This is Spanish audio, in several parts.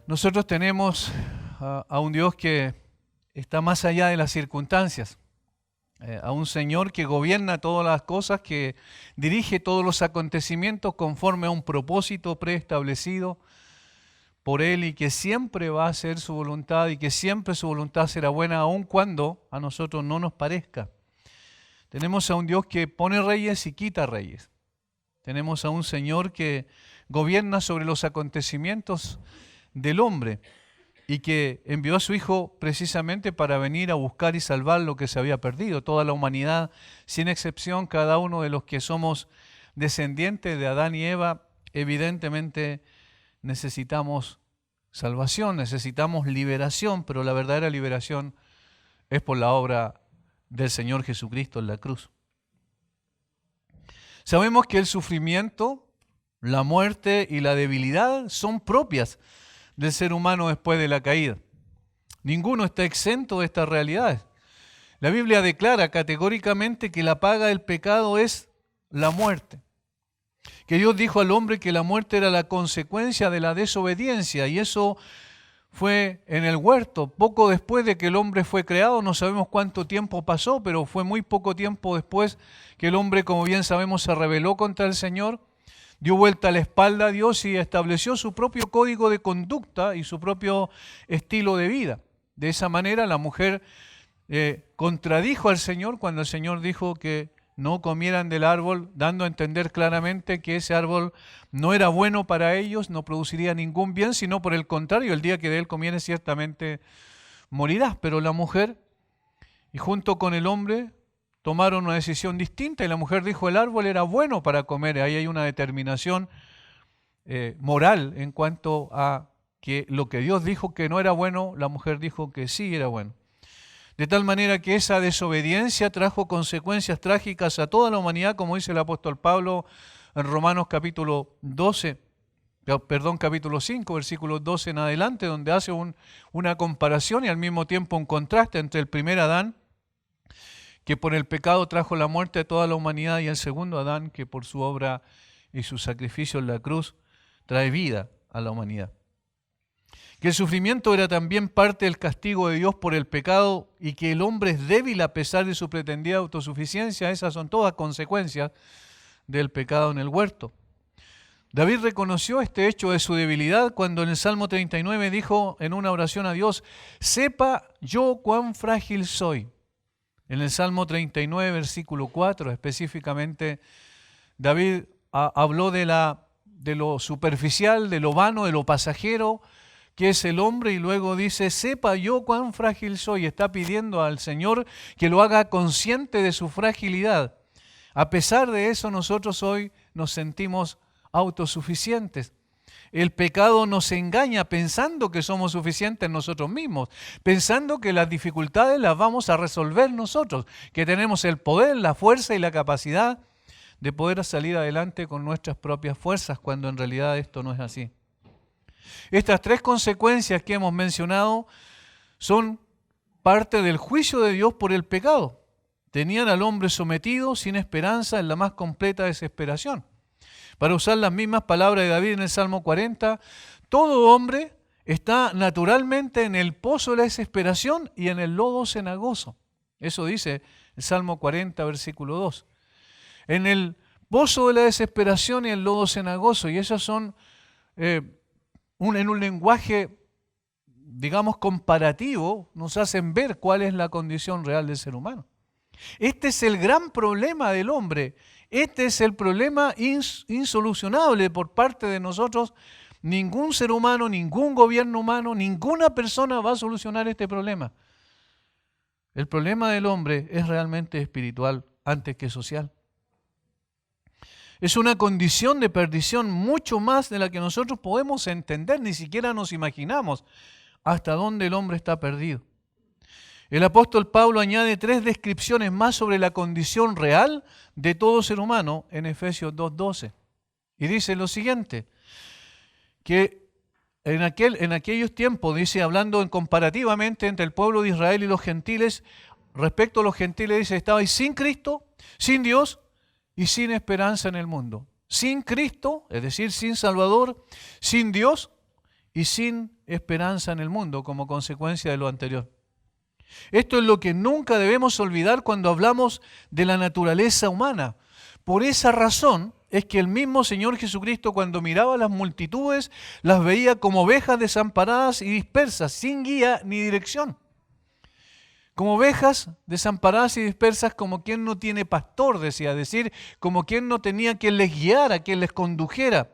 Nosotros tenemos a un Dios que está más allá de las circunstancias, a un Señor que gobierna todas las cosas, que dirige todos los acontecimientos conforme a un propósito preestablecido por Él y que siempre va a hacer su voluntad y que siempre su voluntad será buena aun cuando a nosotros no nos parezca. Tenemos a un Dios que pone reyes y quita reyes. Tenemos a un Señor que gobierna sobre los acontecimientos del hombre y que envió a su Hijo precisamente para venir a buscar y salvar lo que se había perdido. Toda la humanidad, sin excepción, cada uno de los que somos descendientes de Adán y Eva, evidentemente necesitamos salvación, necesitamos liberación, pero la verdadera liberación es por la obra del Señor Jesucristo en la cruz. Sabemos que el sufrimiento, la muerte y la debilidad son propias del ser humano después de la caída. Ninguno está exento de estas realidades. La Biblia declara categóricamente que la paga del pecado es la muerte. Que Dios dijo al hombre que la muerte era la consecuencia de la desobediencia, y eso fue en el huerto, poco después de que el hombre fue creado. No sabemos cuánto tiempo pasó, pero fue muy poco tiempo después que el hombre, como bien sabemos, se rebeló contra el Señor, dio vuelta a la espalda a Dios y estableció su propio código de conducta y su propio estilo de vida. De esa manera la mujer contradijo al Señor cuando el Señor dijo que no comieran del árbol, dando a entender claramente que ese árbol no era bueno para ellos, no produciría ningún bien, sino por el contrario, el día que de él comieres ciertamente morirás. Pero la mujer, y junto con el hombre, tomaron una decisión distinta, y la mujer dijo el árbol era bueno para comer. Ahí hay una determinación moral en cuanto a que lo que Dios dijo que no era bueno, la mujer dijo que sí era bueno. De tal manera que esa desobediencia trajo consecuencias trágicas a toda la humanidad, como dice el apóstol Pablo en Romanos capítulo 5, versículos 12 en adelante, donde hace una comparación y al mismo tiempo un contraste entre el primer Adán, que por el pecado trajo la muerte a toda la humanidad, y el segundo Adán, que por su obra y su sacrificio en la cruz trae vida a la humanidad. Que el sufrimiento era también parte del castigo de Dios por el pecado, y que el hombre es débil a pesar de su pretendida autosuficiencia. Esas son todas consecuencias del pecado en el huerto. David reconoció este hecho de su debilidad cuando en el Salmo 39 dijo en una oración a Dios: sepa yo cuán frágil soy. En el Salmo 39, versículo 4, específicamente, David habló de lo superficial, de lo vano, de lo pasajero que es el hombre, y luego dice: sepa yo cuán frágil soy. Está pidiendo al Señor que lo haga consciente de su fragilidad. A pesar de eso, nosotros hoy nos sentimos autosuficientes. El pecado nos engaña pensando que somos suficientes nosotros mismos, pensando que las dificultades las vamos a resolver nosotros, que tenemos el poder, la fuerza y la capacidad de poder salir adelante con nuestras propias fuerzas, cuando en realidad esto no es así. Estas tres consecuencias que hemos mencionado son parte del juicio de Dios por el pecado. Tenían al hombre sometido sin esperanza, en la más completa desesperación. Para usar las mismas palabras de David en el Salmo 40, todo hombre está naturalmente en el pozo de la desesperación y en el lodo cenagoso. Eso dice el Salmo 40, versículo 2. En el pozo de la desesperación y el lodo cenagoso, y esas son en un lenguaje, digamos, comparativo, nos hacen ver cuál es la condición real del ser humano. Este es el gran problema del hombre. Este es el problema insolucionable por parte de nosotros. Ningún ser humano, ningún gobierno humano, ninguna persona va a solucionar este problema. El problema del hombre es realmente espiritual antes que social. Es una condición de perdición mucho más de la que nosotros podemos entender, ni siquiera nos imaginamos hasta dónde el hombre está perdido. El apóstol Pablo añade 3 descripciones más sobre la condición real de todo ser humano en Efesios 2:12. Y dice lo siguiente, que en aquellos tiempos, dice, hablando comparativamente entre el pueblo de Israel y los gentiles, respecto a los gentiles, dice, estabais sin Cristo, sin Dios y sin esperanza en el mundo. Sin Cristo, es decir, sin Salvador, sin Dios y sin esperanza en el mundo como consecuencia de lo anterior. Esto es lo que nunca debemos olvidar cuando hablamos de la naturaleza humana. Por esa razón es que el mismo Señor Jesucristo, cuando miraba a las multitudes, las veía como ovejas desamparadas y dispersas, sin guía ni dirección. Como ovejas desamparadas y dispersas, como quien no tiene pastor, decía, es decir, como quien no tenía quien les guiara, quien les condujera,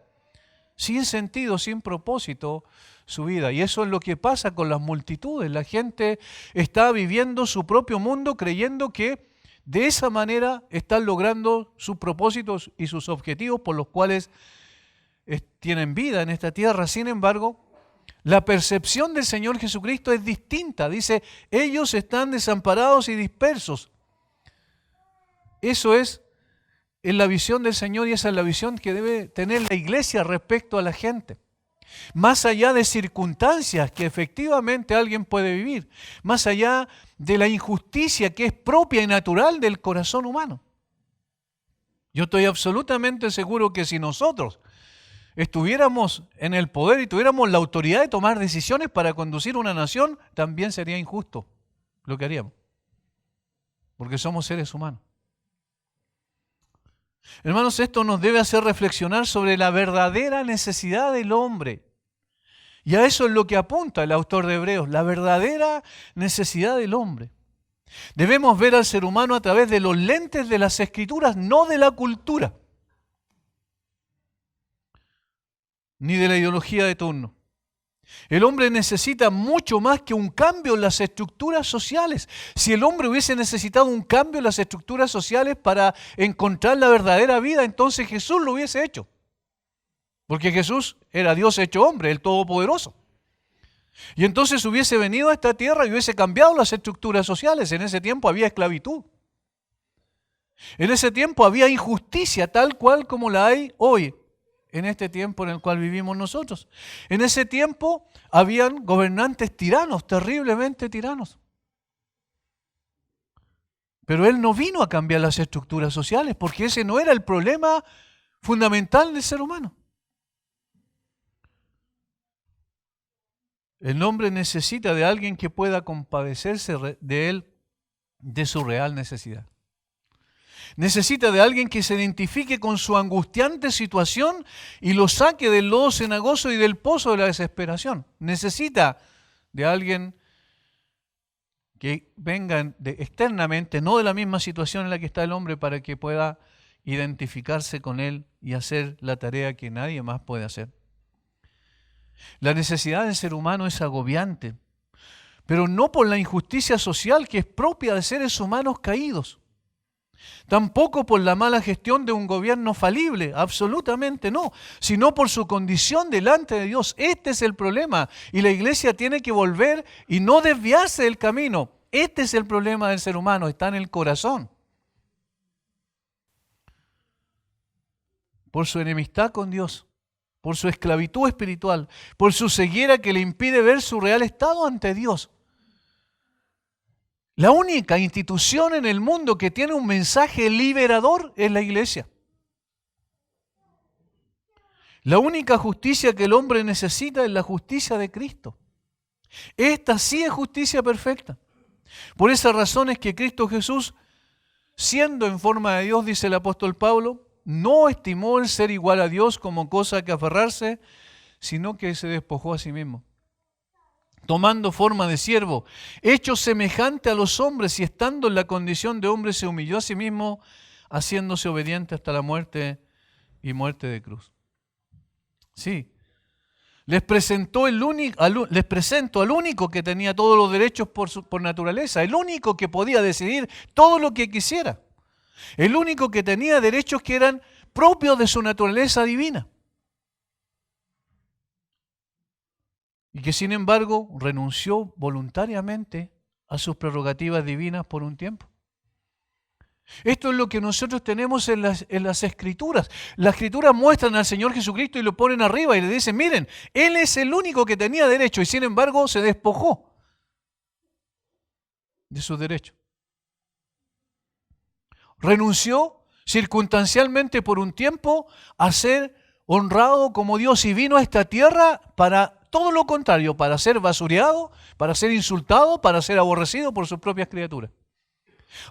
sin sentido, sin propósito su vida. Y eso es lo que pasa con las multitudes. La gente está viviendo su propio mundo creyendo que de esa manera están logrando sus propósitos y sus objetivos por los cuales tienen vida en esta tierra. Sin embargo, la percepción del Señor Jesucristo es distinta. Dice, ellos están desamparados y dispersos. Eso es la visión del Señor y esa es la visión que debe tener la iglesia respecto a la gente. Más allá de circunstancias que efectivamente alguien puede vivir, más allá de la injusticia que es propia y natural del corazón humano. Yo estoy absolutamente seguro que si nosotros estuviéramos en el poder y tuviéramos la autoridad de tomar decisiones para conducir una nación, también sería injusto lo que haríamos, porque somos seres humanos. Hermanos, esto nos debe hacer reflexionar sobre la verdadera necesidad del hombre. Y a eso es lo que apunta el autor de Hebreos, la verdadera necesidad del hombre. Debemos ver al ser humano a través de los lentes de las Escrituras, no de la cultura, ni de la ideología de turno. El hombre necesita mucho más que un cambio en las estructuras sociales. Si el hombre hubiese necesitado un cambio en las estructuras sociales para encontrar la verdadera vida, entonces Jesús lo hubiese hecho. Porque Jesús era Dios hecho hombre, el Todopoderoso. Y entonces hubiese venido a esta tierra y hubiese cambiado las estructuras sociales. En ese tiempo había esclavitud. En ese tiempo había injusticia tal cual como la hay hoy, en este tiempo en el cual vivimos nosotros. En ese tiempo habían gobernantes tiranos, terriblemente tiranos. Pero Él no vino a cambiar las estructuras sociales porque ese no era el problema fundamental del ser humano. El hombre necesita de alguien que pueda compadecerse de él, de su real necesidad. Necesita de alguien que se identifique con su angustiante situación y lo saque del lodo cenagoso y del pozo de la desesperación. Necesita de alguien que venga externamente, no de la misma situación en la que está el hombre, para que pueda identificarse con él y hacer la tarea que nadie más puede hacer. La necesidad del ser humano es agobiante, pero no por la injusticia social que es propia de seres humanos caídos. Tampoco por la mala gestión de un gobierno falible, absolutamente no, sino por su condición delante de Dios. Este es el problema y la iglesia tiene que volver y no desviarse del camino. Este es el problema del ser humano, está en el corazón. Por su enemistad con Dios, por su esclavitud espiritual, por su ceguera que le impide ver su real estado ante Dios. La única institución en el mundo que tiene un mensaje liberador es la iglesia. La única justicia que el hombre necesita es la justicia de Cristo. Esta sí es justicia perfecta. Por esa razón es que Cristo Jesús, siendo en forma de Dios, dice el apóstol Pablo, no estimó el ser igual a Dios como cosa a que aferrarse, sino que se despojó a sí mismo, tomando forma de siervo, hecho semejante a los hombres y estando en la condición de hombre se humilló a sí mismo, haciéndose obediente hasta la muerte y muerte de cruz. Sí, les presento al único que tenía todos los derechos por naturaleza, el único que podía decidir todo lo que quisiera, el único que tenía derechos que eran propios de su naturaleza divina. Y que sin embargo renunció voluntariamente a sus prerrogativas divinas por un tiempo. Esto es lo que nosotros tenemos en las Escrituras. Las Escrituras muestran al Señor Jesucristo y lo ponen arriba y le dicen, miren, Él es el único que tenía derecho y sin embargo se despojó de sus derechos. Renunció circunstancialmente por un tiempo a ser honrado como Dios y vino a esta tierra para todo lo contrario, para ser basureado, para ser insultado, para ser aborrecido por sus propias criaturas.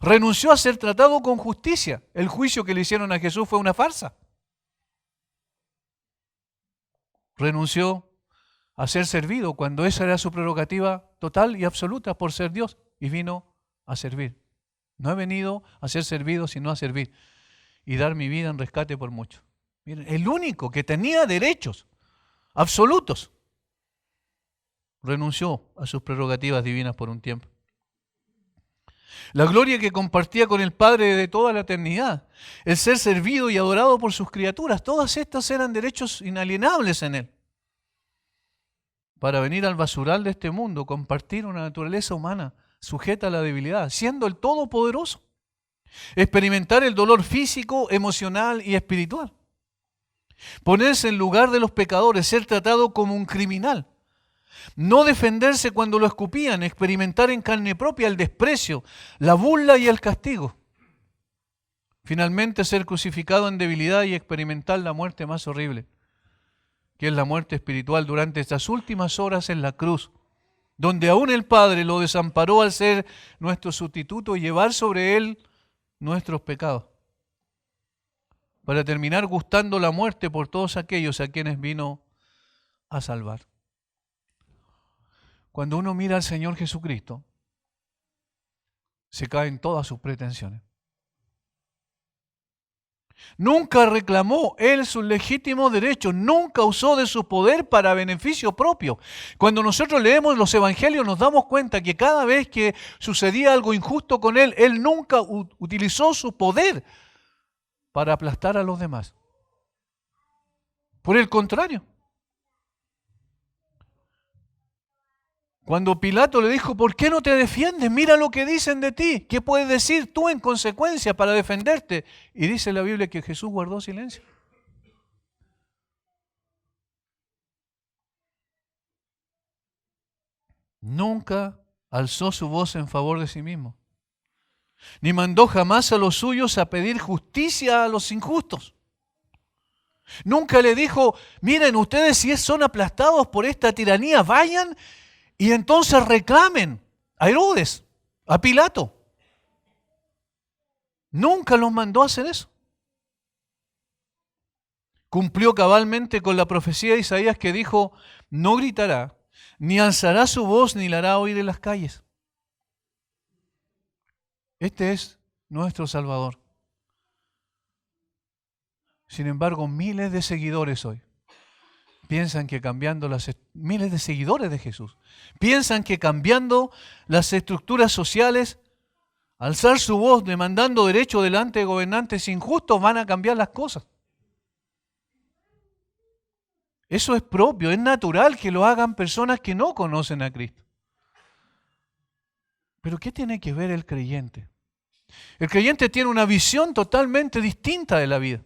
Renunció a ser tratado con justicia. El juicio que le hicieron a Jesús fue una farsa. Renunció a ser servido cuando esa era su prerrogativa total y absoluta por ser Dios, y vino a servir. No he venido a ser servido, sino a servir y dar mi vida en rescate por muchos. Miren, el único que tenía derechos absolutos renunció a sus prerrogativas divinas por un tiempo. La gloria que compartía con el Padre de toda la eternidad, el ser servido y adorado por sus criaturas, todas estas eran derechos inalienables en él. Para venir al basural de este mundo, compartir una naturaleza humana sujeta a la debilidad, siendo el Todopoderoso. Experimentar el dolor físico, emocional y espiritual. Ponerse en lugar de los pecadores, ser tratado como un criminal. No defenderse cuando lo escupían, experimentar en carne propia el desprecio, la burla y el castigo. Finalmente ser crucificado en debilidad y experimentar la muerte más horrible, que es la muerte espiritual durante estas últimas horas en la cruz, donde aún el Padre lo desamparó al ser nuestro sustituto y llevar sobre él nuestros pecados, para terminar gustando la muerte por todos aquellos a quienes vino a salvar. Cuando uno mira al Señor Jesucristo, se caen todas sus pretensiones. Nunca reclamó él sus legítimos derechos, nunca usó de su poder para beneficio propio. Cuando nosotros leemos los evangelios nos damos cuenta que cada vez que sucedía algo injusto con él, él nunca utilizó su poder para aplastar a los demás. Por el contrario, cuando Pilato le dijo, ¿por qué no te defiendes? Mira lo que dicen de ti. ¿Qué puedes decir tú en consecuencia para defenderte? Y dice la Biblia que Jesús guardó silencio. Nunca alzó su voz en favor de sí mismo, ni mandó jamás a los suyos a pedir justicia a los injustos. Nunca le dijo, miren, ustedes si son aplastados por esta tiranía, vayan y entonces reclamen a Herodes, a Pilato. Nunca los mandó a hacer eso. Cumplió cabalmente con la profecía de Isaías que dijo, no gritará, ni alzará su voz, ni la hará oír en las calles. Este es nuestro Salvador. Sin embargo, miles de seguidores hoy piensan que cambiando miles de seguidores de Jesús, piensan que cambiando las estructuras sociales, alzar su voz demandando derecho delante de gobernantes injustos, van a cambiar las cosas. Eso es propio, es natural que lo hagan personas que no conocen a Cristo. Pero ¿qué tiene que ver el creyente? El creyente tiene una visión totalmente distinta de la vida.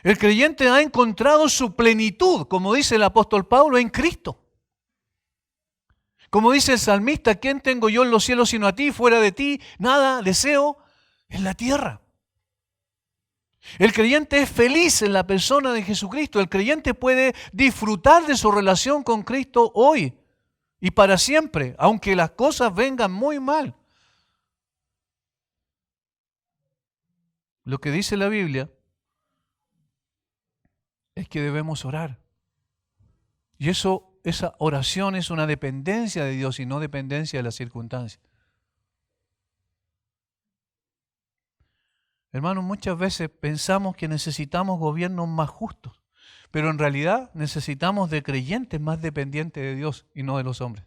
El creyente ha encontrado su plenitud, como dice el apóstol Pablo, en Cristo. Como dice el salmista, ¿quién tengo yo en los cielos sino a ti? Fuera de ti, nada deseo en la tierra. El creyente es feliz en la persona de Jesucristo. El creyente puede disfrutar de su relación con Cristo hoy y para siempre, aunque las cosas vengan muy mal. Lo que dice la Biblia es que debemos orar. Y esa oración es una dependencia de Dios y no dependencia de las circunstancias. Hermanos, muchas veces pensamos que necesitamos gobiernos más justos, pero en realidad necesitamos de creyentes más dependientes de Dios y no de los hombres.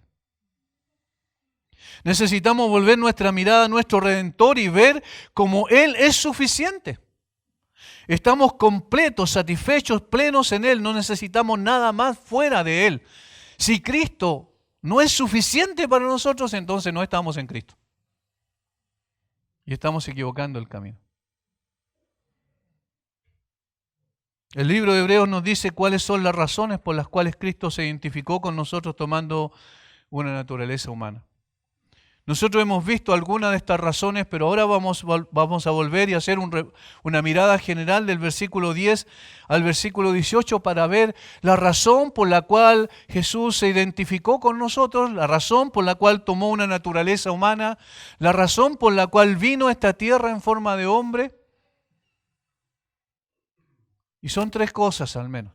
Necesitamos volver nuestra mirada a nuestro Redentor y ver cómo Él es suficiente. Estamos completos, satisfechos, plenos en Él. No necesitamos nada más fuera de Él. Si Cristo no es suficiente para nosotros, entonces no estamos en Cristo. Y estamos equivocando el camino. El libro de Hebreos nos dice cuáles son las razones por las cuales Cristo se identificó con nosotros tomando una naturaleza humana. Nosotros hemos visto algunas de estas razones, pero ahora vamos a volver y hacer una mirada general del versículo 10 al versículo 18 para ver la razón por la cual Jesús se identificó con nosotros, la razón por la cual tomó una naturaleza humana, la razón por la cual vino a esta tierra en forma de hombre. Y son tres cosas al menos,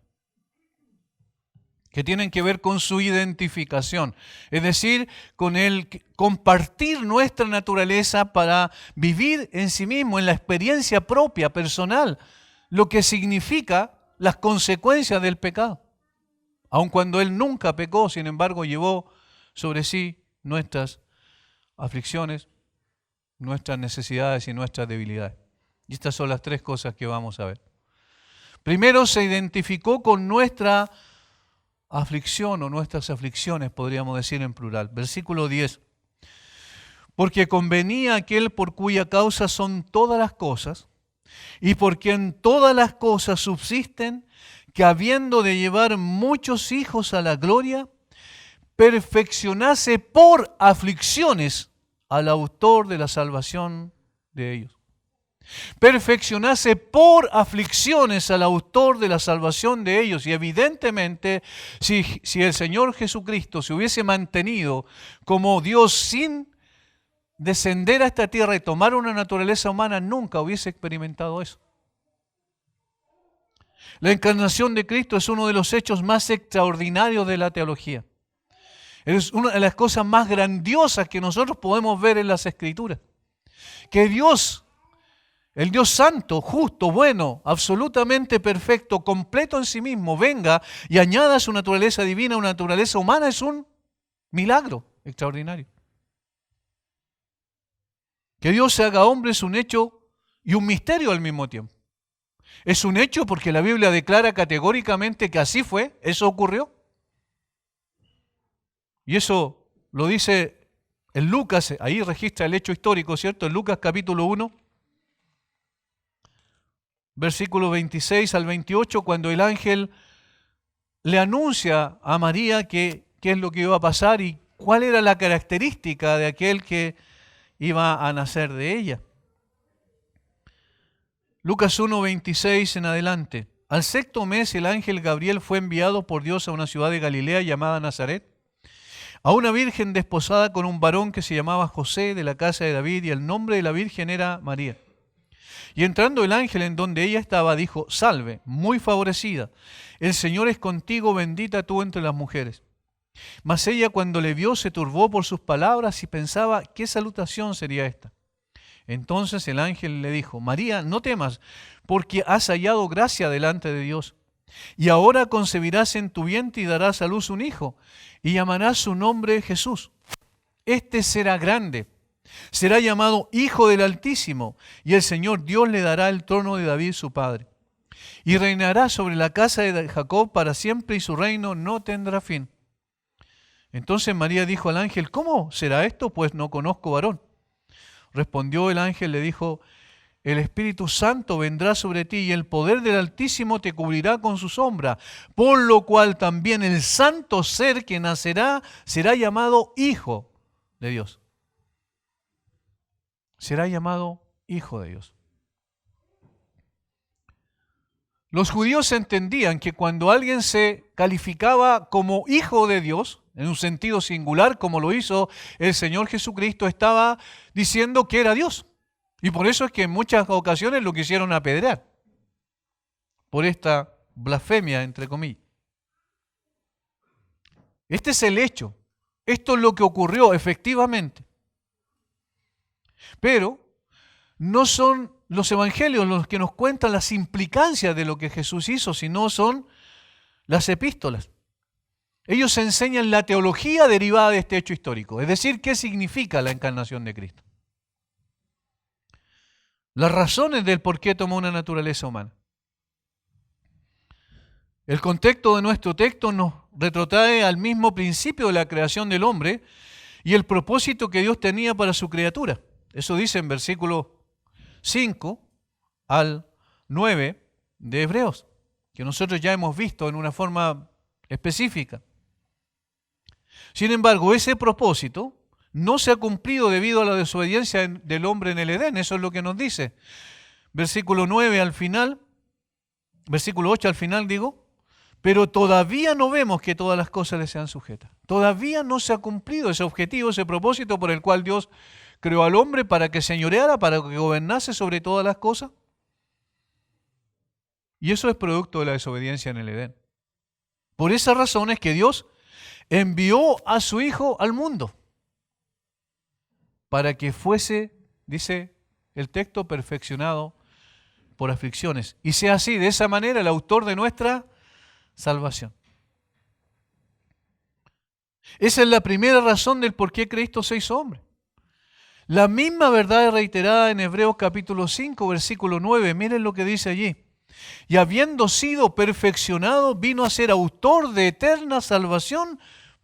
que tienen que ver con su identificación, es decir, con el compartir nuestra naturaleza para vivir en sí mismo, en la experiencia propia, personal, lo que significa las consecuencias del pecado. Aun cuando Él nunca pecó, sin embargo, llevó sobre sí nuestras aflicciones, nuestras necesidades y nuestras debilidades. Y estas son las tres cosas que vamos a ver. Primero, se identificó con nuestra aflicción o nuestras aflicciones, podríamos decir en plural. Versículo 10. Porque convenía aquel por cuya causa son todas las cosas, y porque en todas las cosas subsisten, que habiendo de llevar muchos hijos a la gloria, perfeccionase por aflicciones al autor de la salvación de ellos. Perfeccionase por aflicciones al autor de la salvación de ellos. Y evidentemente, si el Señor Jesucristo se hubiese mantenido como Dios sin descender a esta tierra y tomar una naturaleza humana, nunca hubiese experimentado eso. La encarnación de Cristo es uno de los hechos más extraordinarios de la teología. Es una de las cosas más grandiosas que nosotros podemos ver en las Escrituras. Que Dios, el Dios santo, justo, bueno, absolutamente perfecto, completo en sí mismo, venga y añada a su naturaleza divina una naturaleza humana, es un milagro extraordinario. Que Dios se haga hombre es un hecho y un misterio al mismo tiempo. Es un hecho porque la Biblia declara categóricamente que así fue, eso ocurrió. Y eso lo dice en Lucas, ahí registra el hecho histórico, ¿cierto? En Lucas capítulo 1, versículo 26 al 28, cuando el ángel le anuncia a María qué es lo que iba a pasar y cuál era la característica de aquel que iba a nacer de ella. Lucas 1, 26 en adelante. Al sexto mes el ángel Gabriel fue enviado por Dios a una ciudad de Galilea llamada Nazaret, a una virgen desposada con un varón que se llamaba José, de la casa de David, y el nombre de la virgen era María. Y entrando el ángel en donde ella estaba, dijo: Salve, muy favorecida, el Señor es contigo, bendita tú entre las mujeres. Mas ella, cuando le vio, se turbó por sus palabras y pensaba: ¿qué salutación sería esta? Entonces el ángel le dijo: María, no temas, porque has hallado gracia delante de Dios. Y ahora concebirás en tu vientre y darás a luz un hijo, y llamarás su nombre Jesús. Este será grande, será llamado Hijo del Altísimo, y el Señor Dios le dará el trono de David su padre. Y reinará sobre la casa de Jacob para siempre, y su reino no tendrá fin. Entonces María dijo al ángel: ¿cómo será esto? Pues no conozco varón. Respondió el ángel, le dijo: el Espíritu Santo vendrá sobre ti y el poder del Altísimo te cubrirá con su sombra, por lo cual también el santo ser que nacerá será llamado Hijo de Dios. Será llamado Hijo de Dios. Los judíos entendían que cuando alguien se calificaba como Hijo de Dios, en un sentido singular, como lo hizo el Señor Jesucristo, estaba diciendo que era Dios. Y por eso es que en muchas ocasiones lo quisieron apedrear, por esta blasfemia, entre comillas. Este es el hecho. Esto es lo que ocurrió efectivamente. Pero no son los evangelios los que nos cuentan las implicancias de lo que Jesús hizo, sino son las epístolas. Ellos enseñan la teología derivada de este hecho histórico, es decir, qué significa la encarnación de Cristo. Las razones del por qué tomó una naturaleza humana. El contexto de nuestro texto nos retrotrae al mismo principio de la creación del hombre y el propósito que Dios tenía para su criatura. Eso dice en versículo 5 al 9 de Hebreos, que nosotros ya hemos visto en una forma específica. Sin embargo, ese propósito no se ha cumplido debido a la desobediencia del hombre en el Edén. Eso es lo que nos dice. Versículo 9 al final, versículo 8 al final digo, pero todavía no vemos que todas las cosas le sean sujetas. Todavía no se ha cumplido ese objetivo, ese propósito por el cual Dios creó al hombre para que señoreara, para que gobernase sobre todas las cosas. Y eso es producto de la desobediencia en el Edén. Por esa razón es que Dios envió a su Hijo al mundo para que fuese, dice el texto, perfeccionado por aflicciones. Y sea así, de esa manera, el autor de nuestra salvación. Esa es la primera razón del por qué Cristo se hizo hombre. La misma verdad es reiterada en Hebreos capítulo 5, versículo 9. Miren lo que dice allí. Y habiendo sido perfeccionado, vino a ser autor de eterna salvación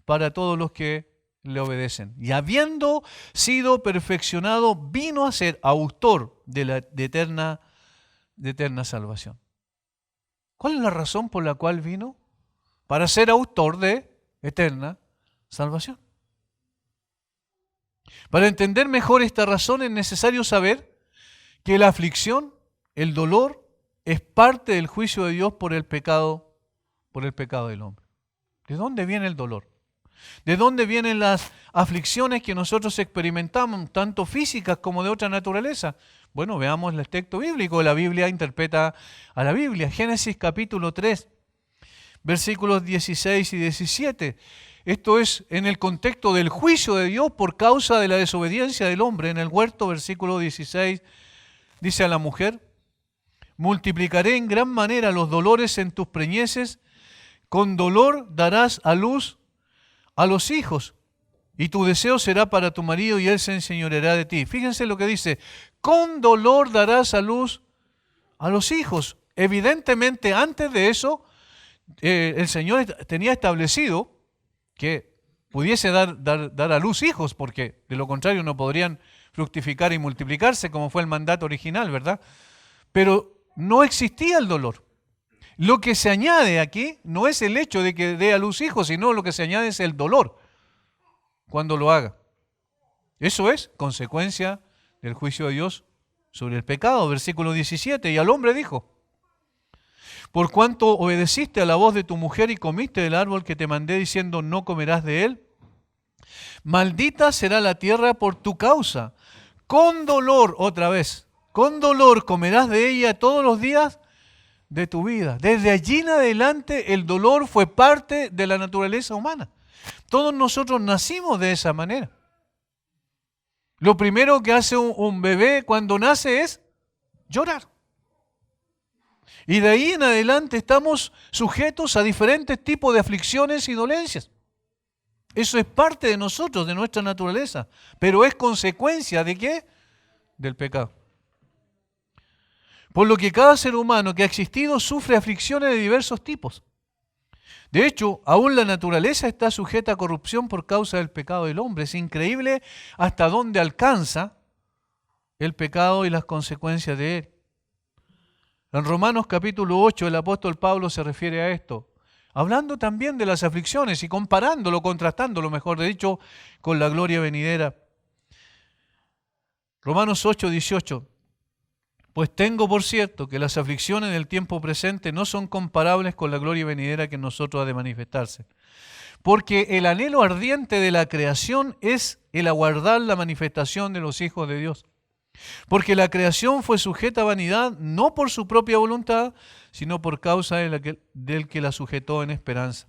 para todos los que le obedecen. Y habiendo sido perfeccionado, vino a ser autor de eterna salvación. ¿Cuál es la razón por la cual vino? Para ser autor de eterna salvación. Para entender mejor esta razón es necesario saber que la aflicción, el dolor, es parte del juicio de Dios por el pecado del hombre. ¿De dónde viene el dolor? ¿De dónde vienen las aflicciones que nosotros experimentamos, tanto físicas como de otra naturaleza? Bueno, veamos el texto bíblico. La Biblia interpreta a la Biblia. Génesis capítulo 3, versículos 16 y 17. Esto es en el contexto del juicio de Dios por causa de la desobediencia del hombre. En el huerto, versículo 16, dice a la mujer: multiplicaré en gran manera los dolores en tus preñeces, con dolor darás a luz a los hijos, y tu deseo será para tu marido y él se enseñoreará de ti. Fíjense lo que dice: con dolor darás a luz a los hijos. Evidentemente, antes de eso, el Señor tenía establecido que pudiese dar a luz hijos, porque de lo contrario no podrían fructificar y multiplicarse, como fue el mandato original, ¿verdad? Pero no existía el dolor. Lo que se añade aquí no es el hecho de que dé a luz hijos, sino lo que se añade es el dolor cuando lo haga. Eso es consecuencia del juicio de Dios sobre el pecado. Versículo 17, y al hombre dijo: por cuanto obedeciste a la voz de tu mujer y comiste del árbol que te mandé diciendo no comerás de él, maldita será la tierra por tu causa. Con dolor, otra vez, con dolor comerás de ella todos los días de tu vida. Desde allí en adelante el dolor fue parte de la naturaleza humana. Todos nosotros nacimos de esa manera. Lo primero que hace un bebé cuando nace es llorar. Y de ahí en adelante estamos sujetos a diferentes tipos de aflicciones y dolencias. Eso es parte de nosotros, de nuestra naturaleza. Pero es consecuencia ¿de qué? Del pecado. Por lo que cada ser humano que ha existido sufre aflicciones de diversos tipos. De hecho, aún la naturaleza está sujeta a corrupción por causa del pecado del hombre. Es increíble hasta dónde alcanza el pecado y las consecuencias de él. En Romanos capítulo 8 el apóstol Pablo se refiere a esto, hablando también de las aflicciones y comparándolo, contrastándolo, mejor dicho, con la gloria venidera. Romanos 8, 18. Pues tengo por cierto que las aflicciones del tiempo presente no son comparables con la gloria venidera que en nosotros ha de manifestarse. Porque el anhelo ardiente de la creación es el aguardar la manifestación de los hijos de Dios. Porque la creación fue sujeta a vanidad no por su propia voluntad, sino por causa del que la sujetó en esperanza.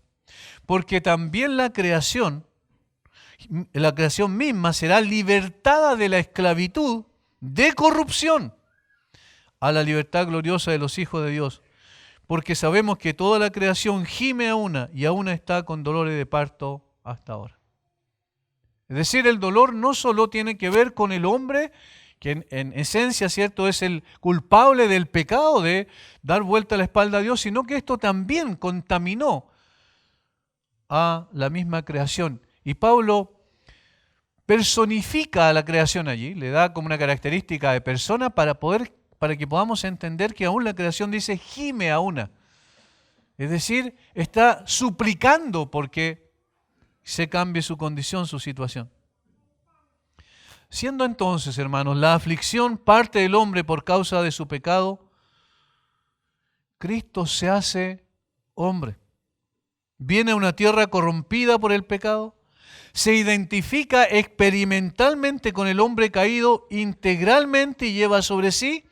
Porque también la creación misma será libertada de la esclavitud de corrupción a la libertad gloriosa de los hijos de Dios, porque sabemos que toda la creación gime a una y aún está con dolores de parto hasta ahora. Es decir, el dolor no solo tiene que ver con el hombre, que en esencia, ¿cierto?, es el culpable del pecado de dar vuelta a la espalda a Dios, sino que esto también contaminó a la misma creación. Y Pablo personifica a la creación allí, le da como una característica de persona para que podamos entender que aún la creación dice gime a una. Es decir, está suplicando porque se cambie su condición, su situación. Siendo entonces, hermanos, la aflicción parte del hombre por causa de su pecado, Cristo se hace hombre. Viene a una tierra corrompida por el pecado, se identifica experimentalmente con el hombre caído integralmente y lleva sobre sí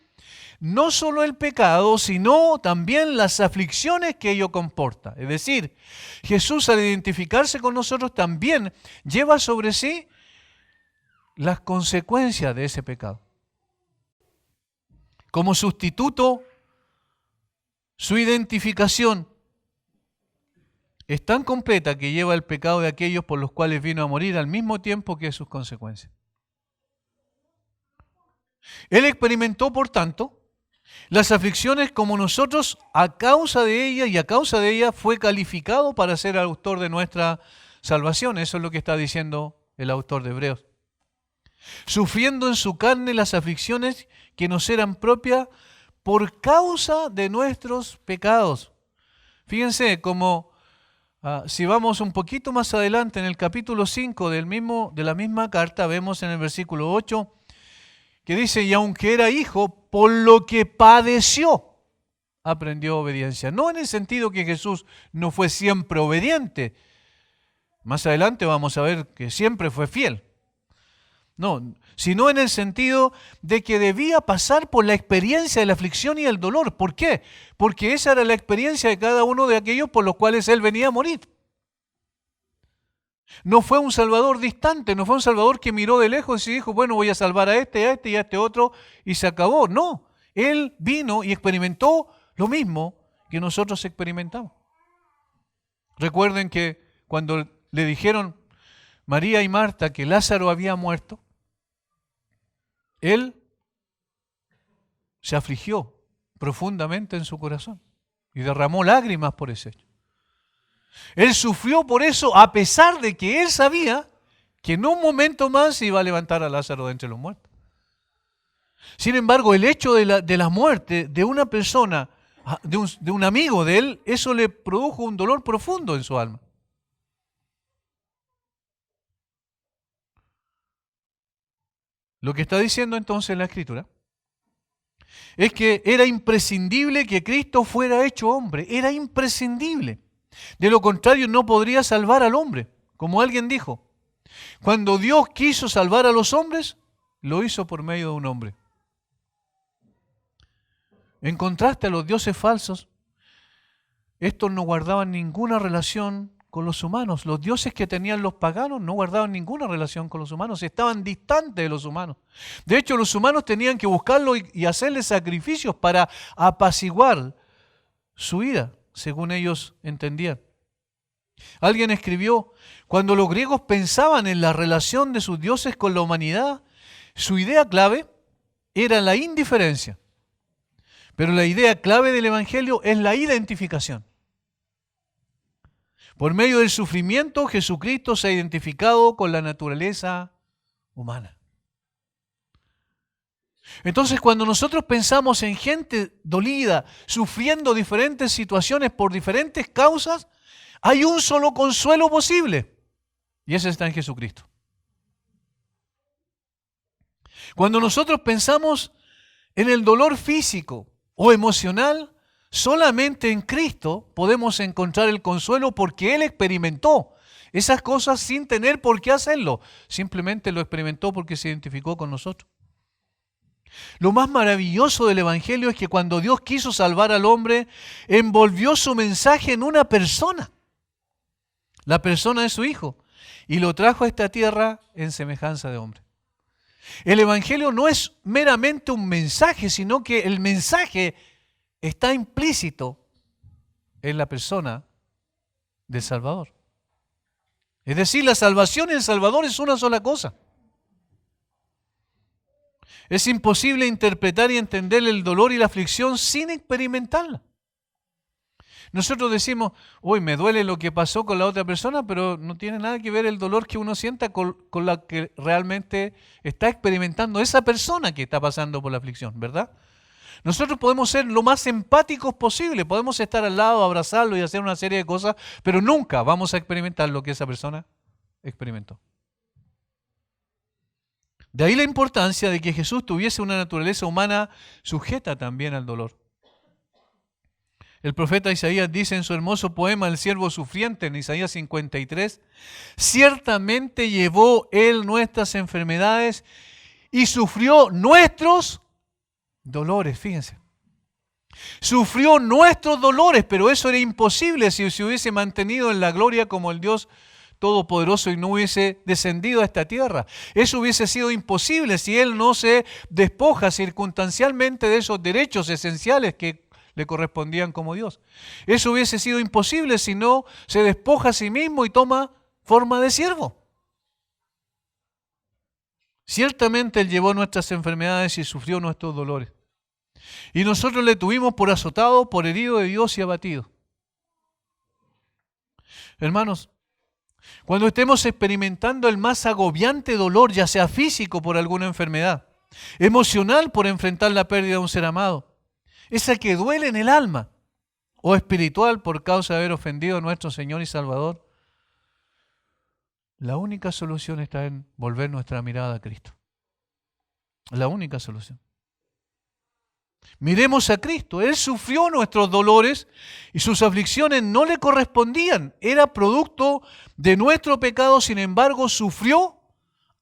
no solo el pecado, sino también las aflicciones que ello comporta. Es decir, Jesús al identificarse con nosotros también lleva sobre sí las consecuencias de ese pecado. Como sustituto, su identificación es tan completa que lleva el pecado de aquellos por los cuales vino a morir al mismo tiempo que sus consecuencias. Él experimentó, por tanto, las aflicciones como nosotros a causa de ella, y a causa de ella fue calificado para ser autor de nuestra salvación. Eso es lo que está diciendo el autor de Hebreos. Sufriendo en su carne las aflicciones que nos eran propias por causa de nuestros pecados. Fíjense como si vamos un poquito más adelante en el capítulo 5 de la misma carta, vemos en el versículo 8 que dice, y aunque era hijo, por lo que padeció, aprendió obediencia. No en el sentido que Jesús no fue siempre obediente. Más adelante vamos a ver que siempre fue fiel. No, sino en el sentido de que debía pasar por la experiencia de la aflicción y el dolor. ¿Por qué? Porque esa era la experiencia de cada uno de aquellos por los cuales Él venía a morir. No fue un Salvador distante, no fue un Salvador que miró de lejos y dijo, bueno, voy a salvar a este y a este otro, y se acabó. No, Él vino y experimentó lo mismo que nosotros experimentamos. Recuerden que cuando le dijeron María y Marta que Lázaro había muerto, Él se afligió profundamente en su corazón y derramó lágrimas por ese hecho. Él sufrió por eso a pesar de que Él sabía que en un momento más iba a levantar a Lázaro de entre los muertos. Sin embargo, el hecho de la muerte de una persona, de un amigo de Él, eso le produjo un dolor profundo en su alma. Lo que está diciendo entonces la Escritura es que era imprescindible que Cristo fuera hecho hombre, era imprescindible. De lo contrario no podría salvar al hombre. Como alguien dijo, cuando Dios quiso salvar a los hombres, lo hizo por medio de un hombre. En contraste a los dioses falsos, estos no guardaban ninguna relación con los humanos. Los dioses que tenían los paganos no guardaban ninguna relación con los humanos, estaban distantes de los humanos. De hecho, los humanos tenían que buscarlo y hacerle sacrificios para apaciguar su ira, según ellos entendían. Alguien escribió, cuando los griegos pensaban en la relación de sus dioses con la humanidad, su idea clave era la indiferencia. Pero la idea clave del Evangelio es la identificación. Por medio del sufrimiento, Jesucristo se ha identificado con la naturaleza humana. Entonces, cuando nosotros pensamos en gente dolida, sufriendo diferentes situaciones por diferentes causas, hay un solo consuelo posible, y ese está en Jesucristo. Cuando nosotros pensamos en el dolor físico o emocional, solamente en Cristo podemos encontrar el consuelo porque Él experimentó esas cosas sin tener por qué hacerlo. Simplemente lo experimentó porque se identificó con nosotros. Lo más maravilloso del Evangelio es que cuando Dios quiso salvar al hombre, envolvió su mensaje en una persona, la persona de su Hijo, y lo trajo a esta tierra en semejanza de hombre. El Evangelio no es meramente un mensaje, sino que el mensaje está implícito en la persona del Salvador. Es decir, la salvación y el Salvador es una sola cosa. Es imposible interpretar y entender el dolor y la aflicción sin experimentarla. Nosotros decimos, uy, me duele lo que pasó con la otra persona, pero no tiene nada que ver el dolor que uno sienta con la que realmente está experimentando esa persona que está pasando por la aflicción, ¿verdad? Nosotros podemos ser lo más empáticos posible, podemos estar al lado, abrazarlo y hacer una serie de cosas, pero nunca vamos a experimentar lo que esa persona experimentó. De ahí la importancia de que Jesús tuviese una naturaleza humana sujeta también al dolor. El profeta Isaías dice en su hermoso poema El siervo sufriente, en Isaías 53, ciertamente llevó Él nuestras enfermedades y sufrió nuestros dolores, fíjense. Sufrió nuestros dolores, pero eso era imposible si se hubiese mantenido en la gloria como el Dios Todopoderoso y no hubiese descendido a esta tierra. Eso hubiese sido imposible si Él no se despoja circunstancialmente de esos derechos esenciales que le correspondían como Dios. Eso hubiese sido imposible si no se despoja a sí mismo y toma forma de siervo. Ciertamente Él llevó nuestras enfermedades y sufrió nuestros dolores. Y nosotros le tuvimos por azotado, por herido de Dios y abatido. Hermanos, cuando estemos experimentando el más agobiante dolor, ya sea físico por alguna enfermedad, emocional por enfrentar la pérdida de un ser amado, esa que duele en el alma, o espiritual por causa de haber ofendido a nuestro Señor y Salvador, la única solución está en volver nuestra mirada a Cristo. La única solución. Miremos a Cristo. Él sufrió nuestros dolores y sus aflicciones no le correspondían. Era producto de nuestro pecado, sin embargo, sufrió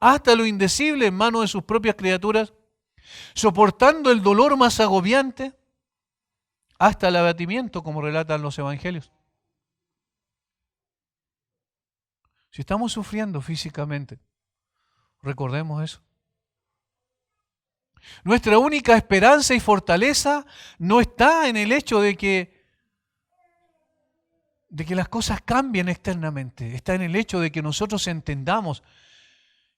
hasta lo indecible en manos de sus propias criaturas, soportando el dolor más agobiante hasta el abatimiento, como relatan los evangelios. Si estamos sufriendo físicamente, recordemos eso. Nuestra única esperanza y fortaleza no está en el hecho de que las cosas cambien externamente. Está en el hecho de que nosotros entendamos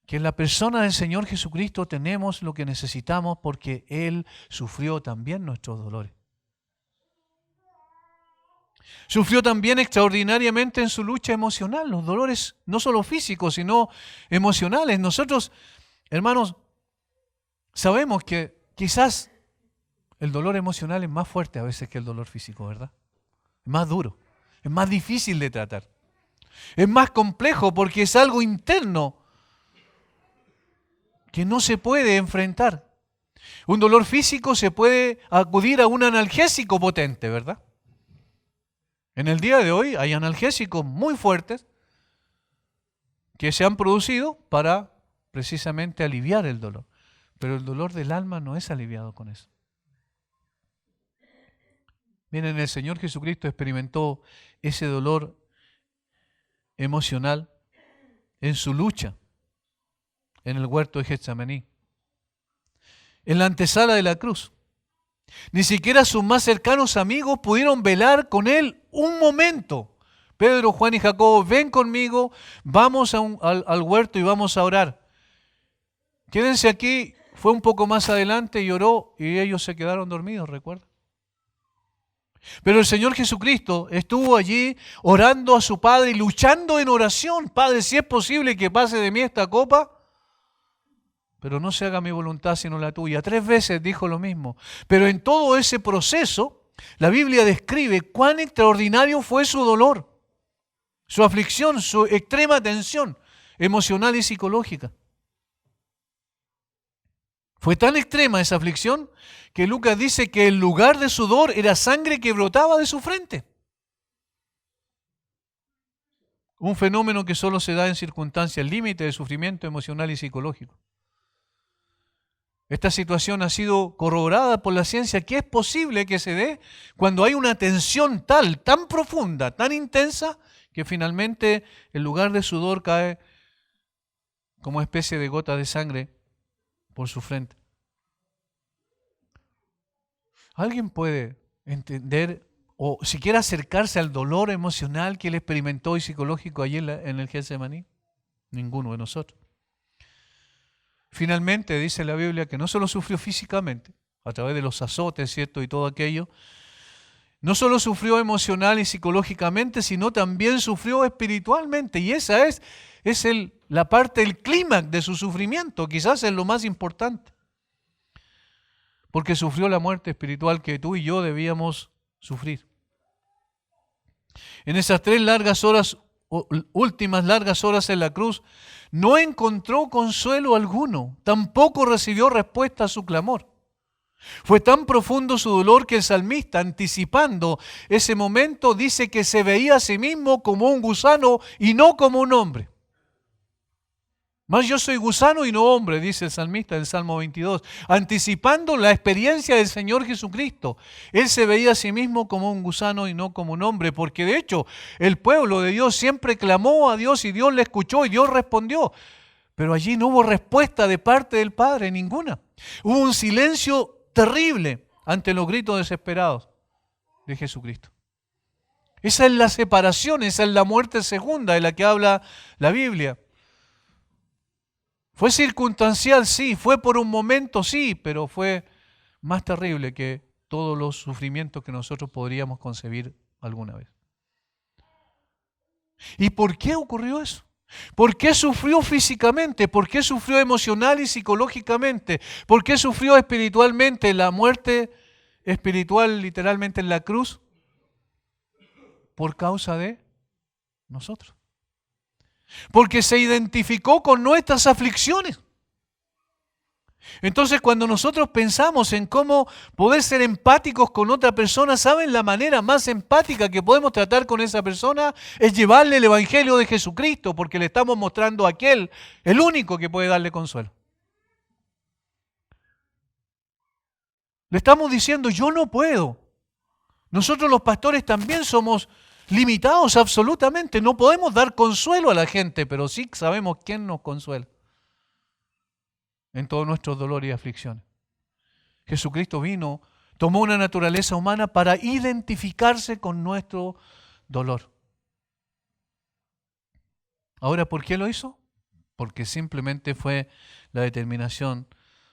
que en la persona del Señor Jesucristo tenemos lo que necesitamos porque Él sufrió también nuestros dolores. Sufrió también extraordinariamente en su lucha emocional, los dolores no solo físicos, sino emocionales. Nosotros, hermanos, sabemos que quizás el dolor emocional es más fuerte a veces que el dolor físico, ¿verdad? Es más duro, es más difícil de tratar. Es más complejo porque es algo interno que no se puede enfrentar. Un dolor físico se puede acudir a un analgésico potente, ¿verdad? En el día de hoy hay analgésicos muy fuertes que se han producido para precisamente aliviar el dolor. Pero el dolor del alma no es aliviado con eso. Miren, el Señor Jesucristo experimentó ese dolor emocional en su lucha en el huerto de Getsemaní, en la antesala de la cruz. Ni siquiera sus más cercanos amigos pudieron velar con Él un momento. Pedro, Juan y Jacobo, ven conmigo, vamos al huerto y vamos a orar. Quédense aquí. Fue un poco más adelante y oró y ellos se quedaron dormidos, ¿recuerdan? Pero el Señor Jesucristo estuvo allí orando a su Padre y luchando en oración. Padre, si es posible que pase de mí esta copa, pero no se haga mi voluntad sino la tuya. 3 veces dijo lo mismo. Pero en todo ese proceso, la Biblia describe cuán extraordinario fue su dolor, su aflicción, su extrema tensión emocional y psicológica. Fue tan extrema esa aflicción que Lucas dice que el lugar de sudor era sangre que brotaba de su frente. Un fenómeno que solo se da en circunstancias límite de sufrimiento emocional y psicológico. Esta situación ha sido corroborada por la ciencia que es posible que se dé cuando hay una tensión tal, tan profunda, tan intensa, que finalmente el lugar de sudor cae como especie de gota de sangre por su frente. ¿Alguien puede entender o siquiera acercarse al dolor emocional que él experimentó y psicológico allí en el Getsemaní? Ninguno de nosotros. Finalmente dice la Biblia que no solo sufrió físicamente, a través de los azotes, ¿cierto? Y todo aquello, no solo sufrió emocional y psicológicamente, sino también sufrió espiritualmente. Y esa es la parte, el clímax de su sufrimiento, quizás es lo más importante. Porque sufrió la muerte espiritual que tú y yo debíamos sufrir. En esas 3 largas horas últimas largas horas en la cruz, no encontró consuelo alguno, tampoco recibió respuesta a su clamor. Fue tan profundo su dolor que el salmista, anticipando ese momento, dice que se veía a sí mismo como un gusano y no como un hombre. Mas yo soy gusano y no hombre, dice el salmista del Salmo 22, anticipando la experiencia del Señor Jesucristo. Él se veía a sí mismo como un gusano y no como un hombre, porque de hecho el pueblo de Dios siempre clamó a Dios y Dios le escuchó y Dios respondió. Pero allí no hubo respuesta de parte del Padre, ninguna. Hubo un silencio terrible ante los gritos desesperados de Jesucristo. Esa es la separación, esa es la muerte segunda de la que habla la Biblia. Fue circunstancial, sí, fue por un momento, sí, pero fue más terrible que todos los sufrimientos que nosotros podríamos concebir alguna vez. ¿Y por qué ocurrió eso? ¿Por qué sufrió físicamente? ¿Por qué sufrió emocional y psicológicamente? ¿Por qué sufrió espiritualmente la muerte espiritual literalmente en la cruz? Por causa de nosotros. Porque se identificó con nuestras aflicciones. Entonces, cuando nosotros pensamos en cómo poder ser empáticos con otra persona, ¿saben? La manera más empática que podemos tratar con esa persona es llevarle el Evangelio de Jesucristo, porque le estamos mostrando a aquel, el único que puede darle consuelo. Le estamos diciendo, yo no puedo. Nosotros los pastores también somos limitados absolutamente. No podemos dar consuelo a la gente, pero sí sabemos quién nos consuela en todos nuestros dolores y aflicciones. Jesucristo vino, tomó una naturaleza humana para identificarse con nuestro dolor. Ahora, ¿por qué lo hizo? Porque simplemente fue la determinación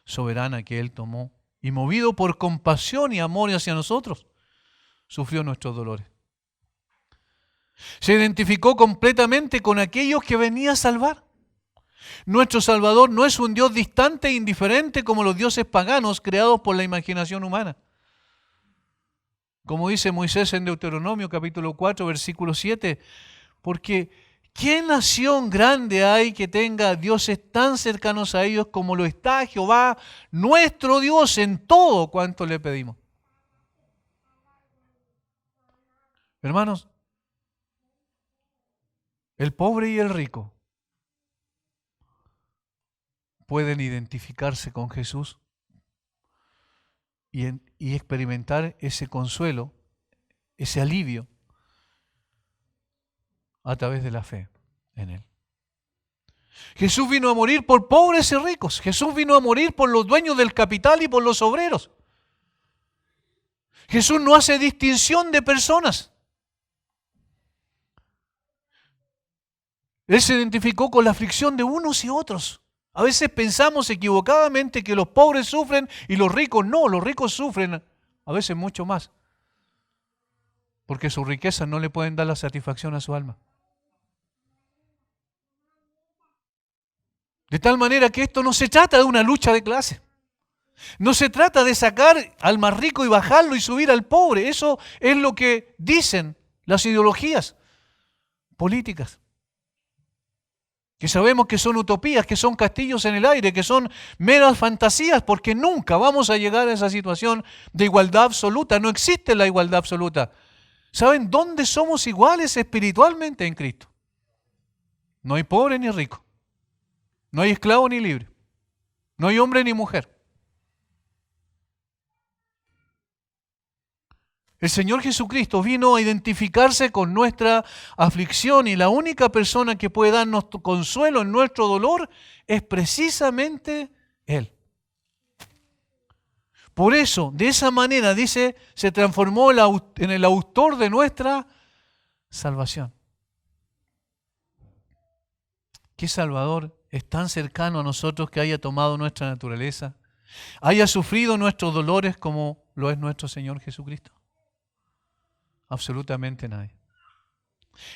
soberana que Él tomó y movido por compasión y amor hacia nosotros, sufrió nuestros dolores. Se identificó completamente con aquellos que venía a salvar. Nuestro Salvador no es un Dios distante e indiferente como los dioses paganos creados por la imaginación humana. Como dice Moisés en Deuteronomio capítulo 4, versículo 7, porque ¿qué nación grande hay que tenga dioses tan cercanos a ellos como lo está Jehová, nuestro Dios, en todo cuanto le pedimos? Hermanos, el pobre y el rico pueden identificarse con Jesús y experimentar ese consuelo, ese alivio a través de la fe en Él. Jesús vino a morir por pobres y ricos. Jesús vino a morir por los dueños del capital y por los obreros. Jesús no hace distinción de personas. Él se identificó con la aflicción de unos y otros. A veces pensamos equivocadamente que los pobres sufren y los ricos no. Los ricos sufren a veces mucho más, porque sus riquezas no le pueden dar la satisfacción a su alma. De tal manera que esto no se trata de una lucha de clase. No se trata de sacar al más rico y bajarlo y subir al pobre. Eso es lo que dicen las ideologías políticas, que sabemos que son utopías, que son castillos en el aire, que son meras fantasías, porque nunca vamos a llegar a esa situación de igualdad absoluta. No existe la igualdad absoluta. ¿Saben dónde somos iguales espiritualmente? En Cristo. No hay pobre ni rico. No hay esclavo ni libre. No hay hombre ni mujer. El Señor Jesucristo vino a identificarse con nuestra aflicción y la única persona que puede darnos consuelo en nuestro dolor es precisamente Él. Por eso, de esa manera, dice, se transformó en el autor de nuestra salvación. ¿Qué Salvador es tan cercano a nosotros que haya tomado nuestra naturaleza, haya sufrido nuestros dolores como lo es nuestro Señor Jesucristo? Absolutamente nadie.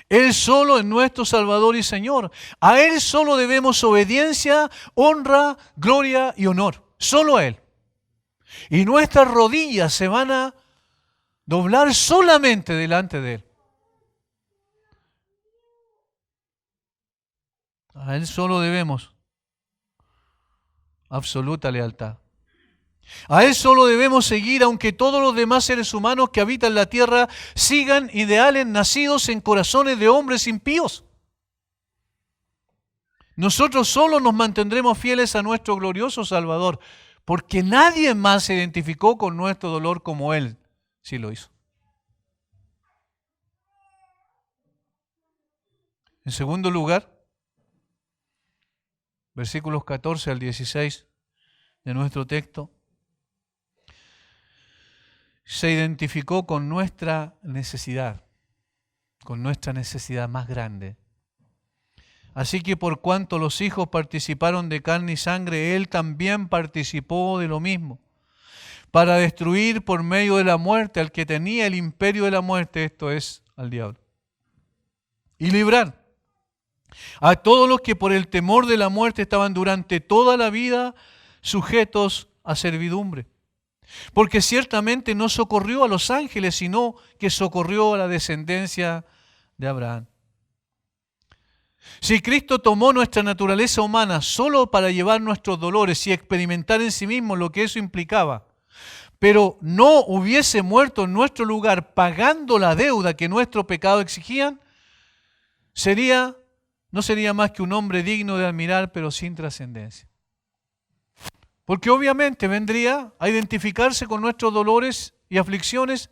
Él solo es nuestro Salvador y Señor. A Él solo debemos obediencia, honra, gloria y honor. Solo a Él. Y nuestras rodillas se van a doblar solamente delante de Él. A Él solo debemos absoluta lealtad. A Él solo debemos seguir, aunque todos los demás seres humanos que habitan la tierra sigan ideales nacidos en corazones de hombres impíos. Nosotros solo nos mantendremos fieles a nuestro glorioso Salvador, porque nadie más se identificó con nuestro dolor como Él sí lo hizo. En segundo lugar, versículos 14 al 16 de nuestro texto, se identificó con nuestra necesidad más grande. Así que por cuanto los hijos participaron de carne y sangre, Él también participó de lo mismo, para destruir por medio de la muerte al que tenía el imperio de la muerte, esto es, al diablo, y librar a todos los que por el temor de la muerte estaban durante toda la vida sujetos a servidumbre. Porque ciertamente no socorrió a los ángeles, sino que socorrió a la descendencia de Abraham. Si Cristo tomó nuestra naturaleza humana solo para llevar nuestros dolores y experimentar en sí mismo lo que eso implicaba, pero no hubiese muerto en nuestro lugar pagando la deuda que nuestro pecado exigían, no sería más que un hombre digno de admirar, pero sin trascendencia. Porque obviamente vendría a identificarse con nuestros dolores y aflicciones,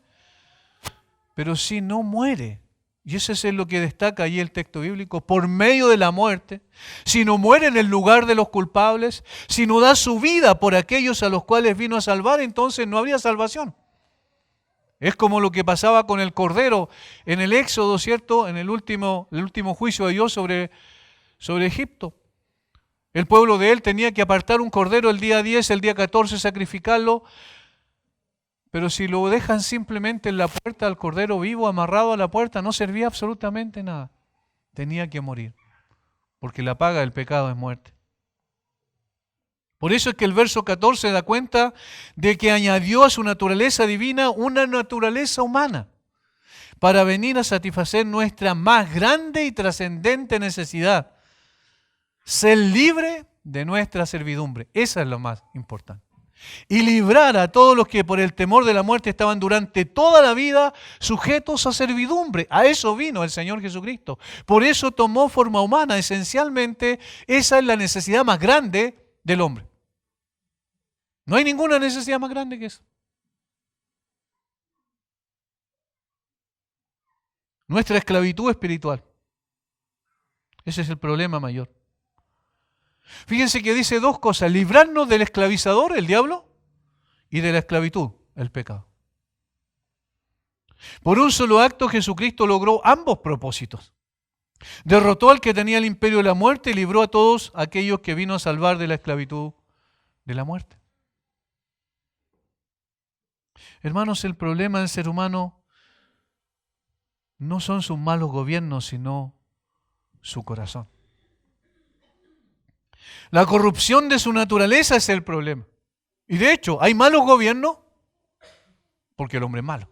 pero si no muere, y eso es lo que destaca ahí el texto bíblico, por medio de la muerte, si no muere en el lugar de los culpables, si no da su vida por aquellos a los cuales vino a salvar, entonces no habría salvación. Es como lo que pasaba con el Cordero en el Éxodo, ¿cierto? En el último juicio de Dios sobre Egipto. El pueblo de él tenía que apartar un cordero el día 10, el día 14 sacrificarlo, pero si lo dejan simplemente en la puerta al cordero vivo, amarrado a la puerta, no servía absolutamente nada. Tenía que morir, porque la paga del pecado es muerte. Por eso es que el verso 14 da cuenta de que añadió a su naturaleza divina una naturaleza humana para venir a satisfacer nuestra más grande y trascendente necesidad. Ser libre de nuestra servidumbre. Esa es lo más importante. Y librar a todos los que por el temor de la muerte estaban durante toda la vida sujetos a servidumbre. A eso vino el Señor Jesucristo. Por eso tomó forma humana. Esencialmente, esa es la necesidad más grande del hombre. No hay ninguna necesidad más grande que eso. Nuestra esclavitud espiritual. Ese es el problema mayor. Fíjense que dice dos cosas: librarnos del esclavizador, el diablo, y de la esclavitud, el pecado. Por un solo acto Jesucristo logró ambos propósitos. Derrotó al que tenía el imperio de la muerte y libró a todos aquellos que vino a salvar de la esclavitud de la muerte. Hermanos, el problema del ser humano no son sus malos gobiernos, sino su corazón. La corrupción de su naturaleza es el problema. Y de hecho, hay malos gobiernos porque el hombre es malo.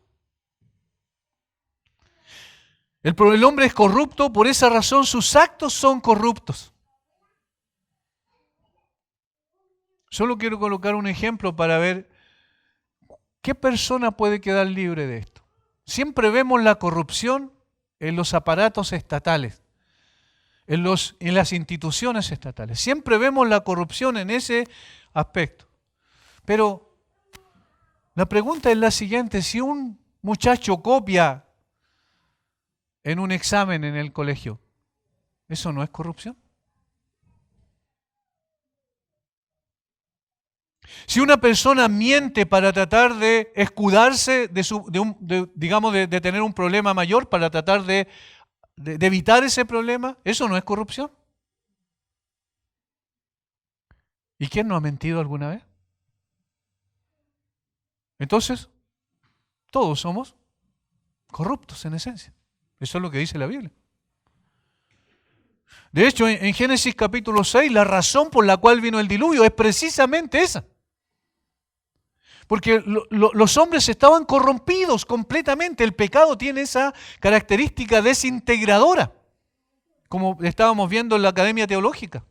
El hombre es corrupto, por esa razón sus actos son corruptos. Solo quiero colocar un ejemplo para ver qué persona puede quedar libre de esto. Siempre vemos la corrupción en los aparatos estatales. En las instituciones estatales. Siempre vemos la corrupción en ese aspecto. Pero la pregunta es la siguiente: si un muchacho copia en un examen en el colegio, ¿eso no es corrupción? Si una persona miente para tratar de escudarse de tener un problema mayor, para tratar de evitar ese problema, ¿eso no es corrupción? ¿Y quién no ha mentido alguna vez? Entonces, todos somos corruptos en esencia. Eso es lo que dice la Biblia. De hecho, en Génesis capítulo 6, la razón por la cual vino el diluvio es precisamente esa. Porque los hombres estaban corrompidos completamente. El pecado tiene esa característica desintegradora. como estábamos viendo en la Academia Teológica.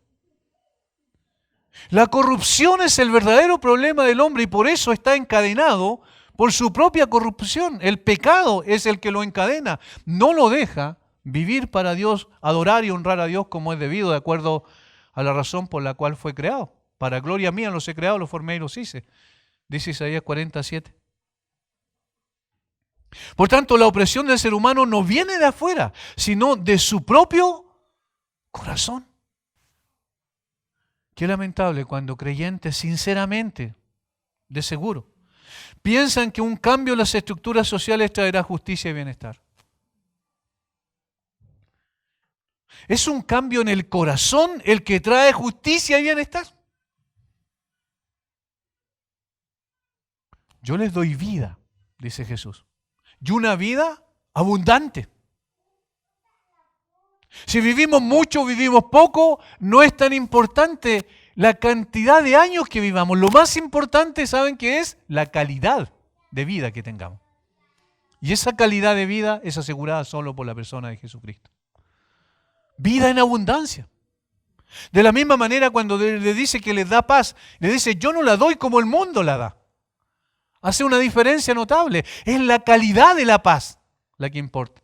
La corrupción es el verdadero problema del hombre y por eso está encadenado por su propia corrupción. El pecado es el que lo encadena, no lo deja vivir para Dios, adorar y honrar a Dios como es debido, de acuerdo a la razón por la cual fue creado. Para gloria mía los he creado, los formé y los hice, dice Isaías 47. Por tanto, la opresión del ser humano no viene de afuera, sino de su propio corazón. Qué lamentable cuando creyentes, sinceramente, de seguro, piensan que un cambio en las estructuras sociales traerá justicia y bienestar. Es un cambio en el corazón el que trae justicia y bienestar. Yo les doy vida, dice Jesús, y una vida abundante. Si vivimos mucho o vivimos poco, no es tan importante la cantidad de años que vivamos. Lo más importante, ¿saben qué es? La calidad de vida que tengamos. Y esa calidad de vida es asegurada solo por la persona de Jesucristo. Vida en abundancia. De la misma manera cuando le dice que les da paz, le dice, yo no la doy como el mundo la da. Hace una diferencia notable. Es la calidad de la paz la que importa.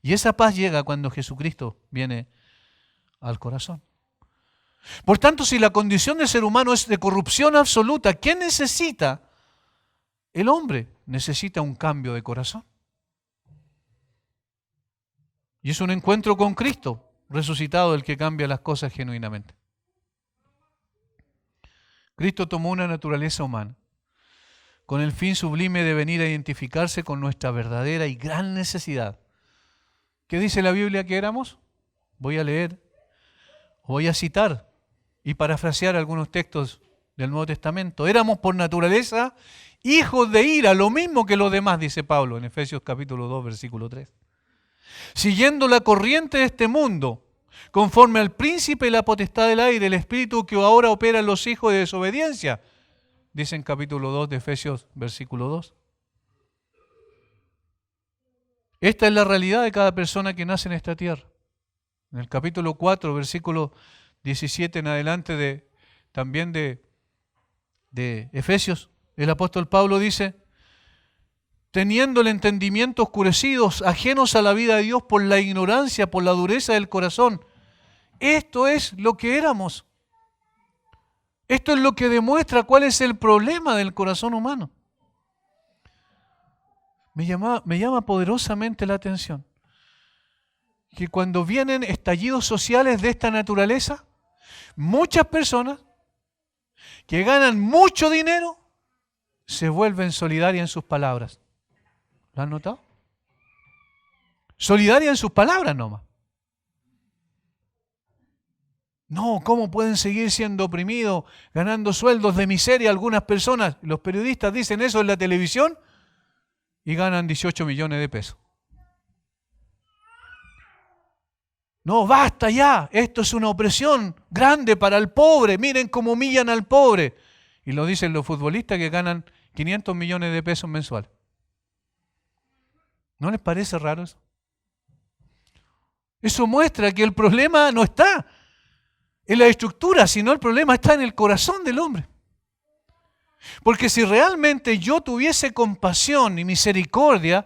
Y esa paz llega cuando Jesucristo viene al corazón. Por tanto, si la condición del ser humano es de corrupción absoluta, ¿qué necesita? El hombre necesita un cambio de corazón. Y es un encuentro con Cristo resucitado el que cambia las cosas genuinamente. Cristo tomó una naturaleza humana con el fin sublime de venir a identificarse con nuestra verdadera y gran necesidad. ¿Qué dice la Biblia que éramos? Voy a leer, voy a citar y parafrasear algunos textos del Nuevo Testamento. Éramos por naturaleza hijos de ira, lo mismo que los demás, dice Pablo en Efesios capítulo 2, versículo 3. Siguiendo la corriente de este mundo, conforme al príncipe y la potestad del aire, el espíritu que ahora opera en los hijos de desobediencia, dice en capítulo 2 de Efesios, versículo 2. Esta es la realidad de cada persona que nace en esta tierra. En el capítulo 4, versículo 17 en adelante también de Efesios, el apóstol Pablo dice, teniendo el entendimiento oscurecidos, ajenos a la vida de Dios por la ignorancia, por la dureza del corazón. Esto es lo que éramos. Esto es lo que demuestra cuál es el problema del corazón humano. Me llama poderosamente la atención que cuando vienen estallidos sociales de esta naturaleza, muchas personas que ganan mucho dinero se vuelven solidarias en sus palabras. ¿Lo han notado? Solidarias en sus palabras nomás. No, ¿cómo pueden seguir siendo oprimidos, ganando sueldos de miseria algunas personas? Los periodistas dicen eso en la televisión y ganan 18 millones de pesos. No, basta ya, esto es una opresión grande para el pobre, miren cómo humillan al pobre. Y lo dicen los futbolistas que ganan 500 millones de pesos mensuales. ¿No les parece raro eso? Eso muestra que el problema no está en la estructura, sino el problema está en el corazón del hombre. Porque si realmente yo tuviese compasión y misericordia,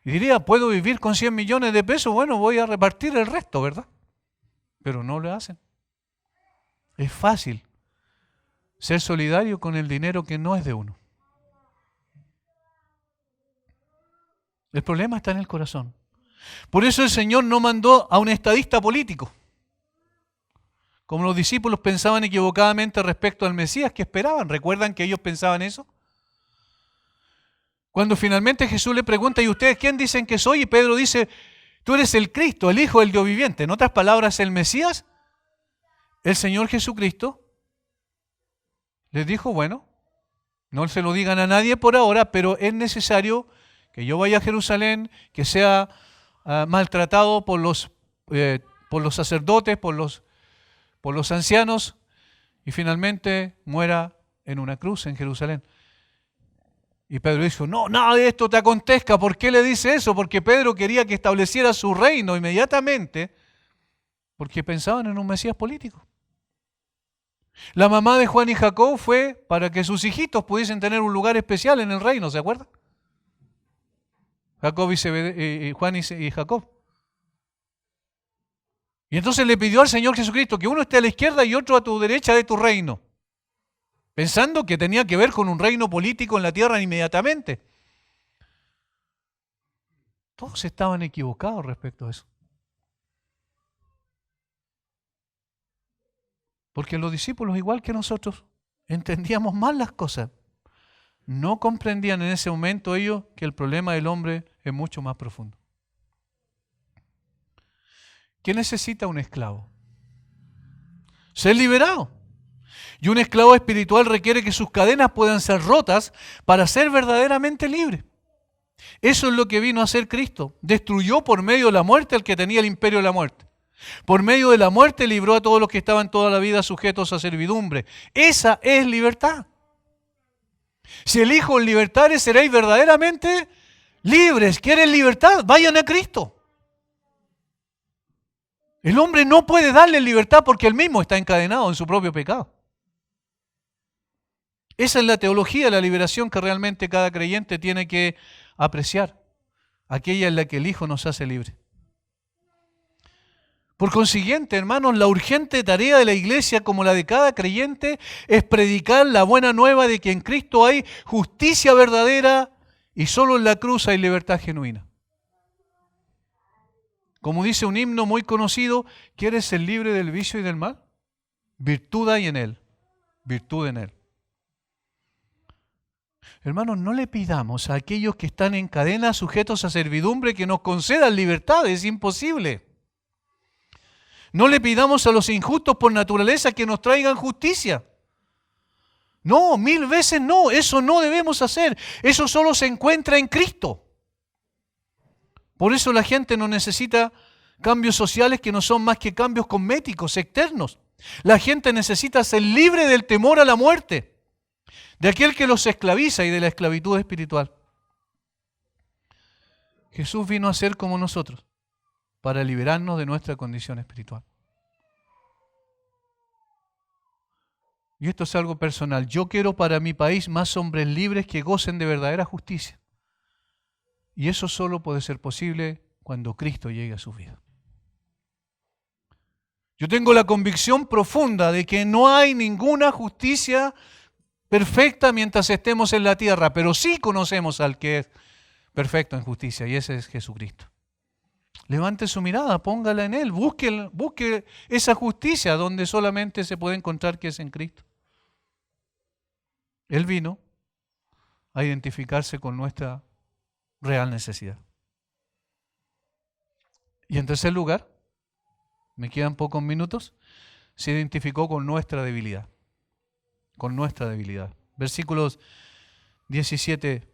y diría, puedo vivir con 100 millones de pesos, bueno, voy a repartir el resto, ¿verdad? Pero no lo hacen. Es fácil ser solidario con el dinero que no es de uno. El problema está en el corazón. Por eso el Señor no mandó a un estadista político, como los discípulos pensaban equivocadamente respecto al Mesías que esperaban. ¿Recuerdan que ellos pensaban eso? Cuando finalmente Jesús le pregunta, ¿y ustedes quién dicen que soy? Y Pedro dice, tú eres el Cristo, el Hijo del Dios viviente. En otras palabras, el Mesías, el Señor Jesucristo, les dijo, bueno, no se lo digan a nadie por ahora, pero es necesario que yo vaya a Jerusalén, que sea maltratado por los sacerdotes, por los ancianos, y finalmente muera en una cruz en Jerusalén. Y Pedro dijo, no, nada de esto te acontezca. ¿Por qué le dice eso? Porque Pedro quería que estableciera su reino inmediatamente. porque pensaban en un Mesías político. La mamá de Juan y Jacob fue para que sus hijitos pudiesen tener un lugar especial en el reino, ¿se acuerdan? Juan y Jacob. Y entonces le pidió al Señor Jesucristo que uno esté a la izquierda y otro a tu derecha de tu reino, pensando que tenía que ver con un reino político en la tierra inmediatamente. Todos estaban equivocados respecto a eso. Porque los discípulos, igual que nosotros, entendíamos mal las cosas. No comprendían en ese momento ellos que el problema del hombre es mucho más profundo. ¿Qué necesita un esclavo? Ser liberado. Y un esclavo espiritual requiere que sus cadenas puedan ser rotas para ser verdaderamente libre. Eso es lo que vino a hacer Cristo. Destruyó por medio de la muerte al que tenía el imperio de la muerte. Por medio de la muerte libró a todos los que estaban toda la vida sujetos a servidumbre. Esa es libertad. Si el Hijo os libertare, seréis verdaderamente libres. ¿Quieren libertad? Vayan a Cristo. El hombre no puede darle libertad porque él mismo está encadenado en su propio pecado. Esa es la teología de la liberación que realmente cada creyente tiene que apreciar. Aquella en la que el Hijo nos hace libres. Por consiguiente, hermanos, la urgente tarea de la iglesia, como la de cada creyente, es predicar la buena nueva de que en Cristo hay justicia verdadera y solo en la cruz hay libertad genuina. Como dice un himno muy conocido, ¿quieres ser libre del vicio y del mal? Virtud hay en él, virtud en él. Hermanos, no le pidamos a aquellos que están en cadena sujetos a servidumbre que nos concedan libertad, es imposible. No le pidamos a los injustos por naturaleza que nos traigan justicia. No, 1000 veces no, eso no debemos hacer. Eso solo se encuentra en Cristo. Por eso la gente no necesita cambios sociales que no son más que cambios cosméticos, externos. La gente necesita ser libre del temor a la muerte, de aquel que los esclaviza y de la esclavitud espiritual. Jesús vino a ser como nosotros, para liberarnos de nuestra condición espiritual. Y esto es algo personal. Yo quiero para mi país más hombres libres que gocen de verdadera justicia. Y eso solo puede ser posible cuando Cristo llegue a su vida. Yo tengo la convicción profunda de que no hay ninguna justicia perfecta mientras estemos en la tierra, pero sí conocemos al que es perfecto en justicia, y ese es Jesucristo. Levante su mirada, póngala en Él, busque esa justicia donde solamente se puede encontrar que es en Cristo. Él vino a identificarse con nuestra real necesidad. Y en tercer lugar, me quedan pocos minutos, se identificó con nuestra debilidad. Con nuestra debilidad. Versículos 17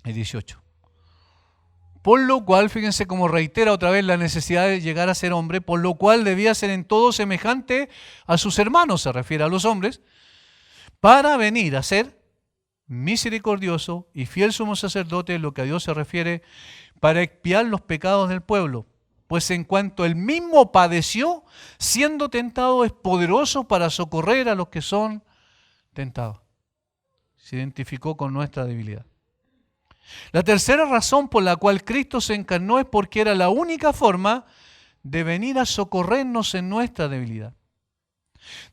y 18. Por lo cual, fíjense cómo reitera otra vez la necesidad de llegar a ser hombre, por lo cual debía ser en todo semejante a sus hermanos, se refiere a los hombres, para venir a ser misericordioso y fiel sumo sacerdote en lo que a Dios se refiere, para expiar los pecados del pueblo. Pues en cuanto él mismo padeció, siendo tentado, es poderoso para socorrer a los que son tentados. Se identificó con nuestra debilidad. La tercera razón por la cual Cristo se encarnó es porque era la única forma de venir a socorrernos en nuestra debilidad.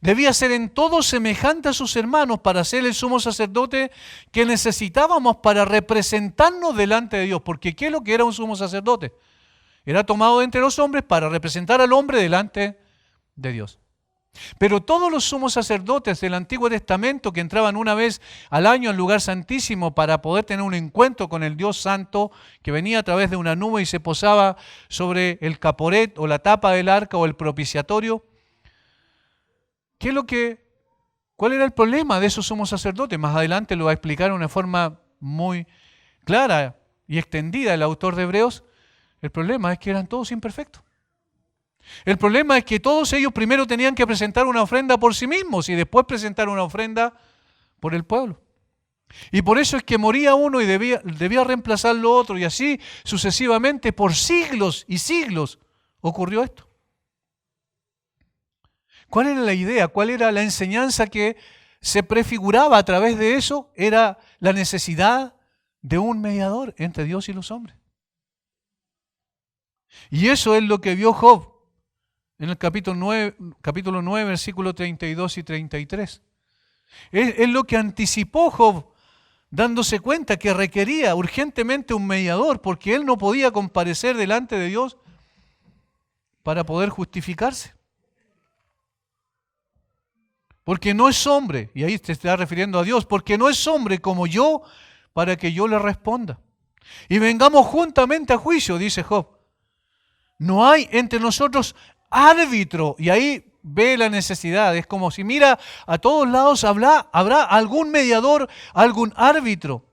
Debía ser en todo semejante a sus hermanos para ser el sumo sacerdote que necesitábamos para representarnos delante de Dios. Porque ¿qué es lo que era un sumo sacerdote? Era tomado entre los hombres para representar al hombre delante de Dios. Pero todos los sumos sacerdotes del Antiguo Testamento que entraban una vez al año al lugar santísimo para poder tener un encuentro con el Dios Santo que venía a través de una nube y se posaba sobre el caporet o la tapa del arca o el propiciatorio, ¿cuál era el problema de esos sumos sacerdotes? Más adelante lo va a explicar de una forma muy clara y extendida el autor de Hebreos. El problema es que eran todos imperfectos. El problema es que todos ellos primero tenían que presentar una ofrenda por sí mismos y después presentar una ofrenda por el pueblo. Y por eso es que moría uno y debía reemplazar lo otro, y así sucesivamente por siglos y siglos ocurrió esto. ¿Cuál era la idea? ¿Cuál era la enseñanza que se prefiguraba a través de eso? Era la necesidad de un mediador entre Dios y los hombres. Y eso es lo que vio Job en el capítulo 9, versículos 32 y 33. Es lo que anticipó Job, dándose cuenta que requería urgentemente un mediador, porque él no podía comparecer delante de Dios para poder justificarse. Porque no es hombre, y ahí te está refiriendo a Dios, porque no es hombre como yo para que yo le responda. Y vengamos juntamente a juicio, dice Job. No hay entre nosotros árbitro, y ahí ve la necesidad. Es como si mira a todos lados, habrá algún mediador, algún árbitro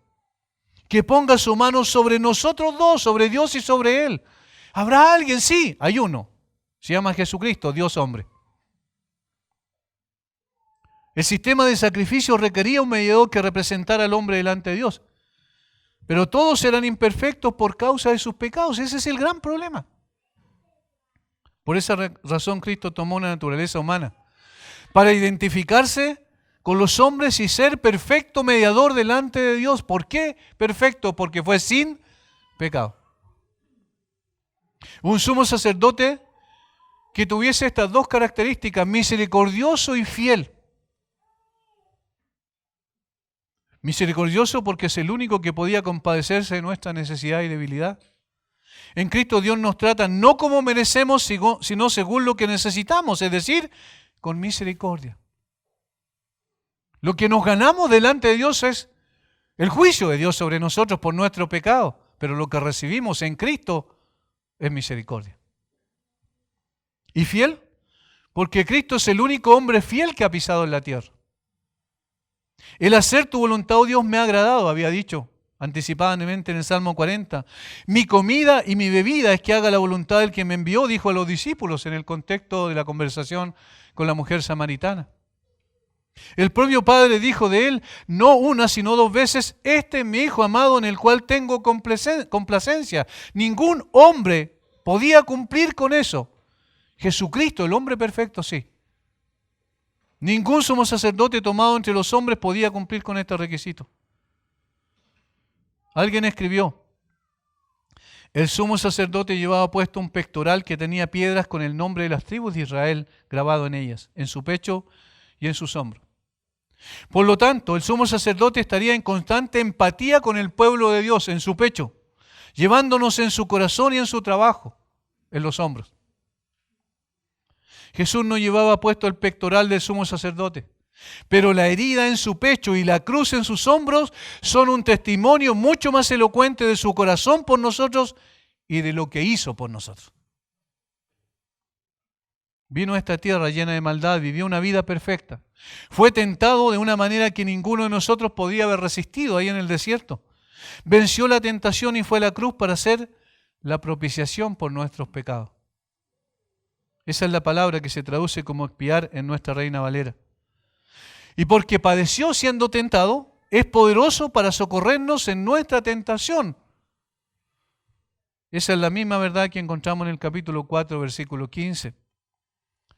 que ponga su mano sobre nosotros dos, sobre Dios y sobre Él. ¿Habrá alguien? Sí, hay uno. Se llama Jesucristo, Dios hombre. El sistema de sacrificio requería un mediador que representara al hombre delante de Dios. Pero todos eran imperfectos por causa de sus pecados. Ese es el gran problema. Por esa razón Cristo tomó una naturaleza humana, para identificarse con los hombres y ser perfecto mediador delante de Dios. ¿Por qué perfecto? Porque fue sin pecado. Un sumo sacerdote que tuviese estas dos características, misericordioso y fiel. Misericordioso porque es el único que podía compadecerse de nuestra necesidad y debilidad. En Cristo Dios nos trata no como merecemos, sino según lo que necesitamos, es decir, con misericordia. Lo que nos ganamos delante de Dios es el juicio de Dios sobre nosotros por nuestro pecado, pero lo que recibimos en Cristo es misericordia. ¿Y fiel? Porque Cristo es el único hombre fiel que ha pisado en la tierra. El hacer tu voluntad, oh Dios, me ha agradado, había dicho anticipadamente en el Salmo 40. Mi comida y mi bebida es que haga la voluntad del que me envió, dijo a los discípulos en el contexto de la conversación con la mujer samaritana. El propio Padre dijo de él, no una sino dos veces, este es mi Hijo amado en el cual tengo complacencia. Ningún hombre podía cumplir con eso. Jesucristo, el hombre perfecto, sí. Ningún sumo sacerdote tomado entre los hombres podía cumplir con este requisito. Alguien escribió, el sumo sacerdote llevaba puesto un pectoral que tenía piedras con el nombre de las tribus de Israel grabado en ellas, en su pecho y en sus hombros. Por lo tanto, el sumo sacerdote estaría en constante empatía con el pueblo de Dios en su pecho, llevándonos en su corazón y en su trabajo, en los hombros. Jesús no llevaba puesto el pectoral del sumo sacerdote, pero la herida en su pecho y la cruz en sus hombros son un testimonio mucho más elocuente de su corazón por nosotros y de lo que hizo por nosotros. Vino a esta tierra llena de maldad, vivió una vida perfecta. Fue tentado de una manera que ninguno de nosotros podía haber resistido ahí en el desierto. Venció la tentación y fue a la cruz para hacer la propiciación por nuestros pecados. Esa es la palabra que se traduce como expiar en nuestra Reina Valera. Y porque padeció siendo tentado, es poderoso para socorrernos en nuestra tentación. Esa es la misma verdad que encontramos en el capítulo 4, versículo 15.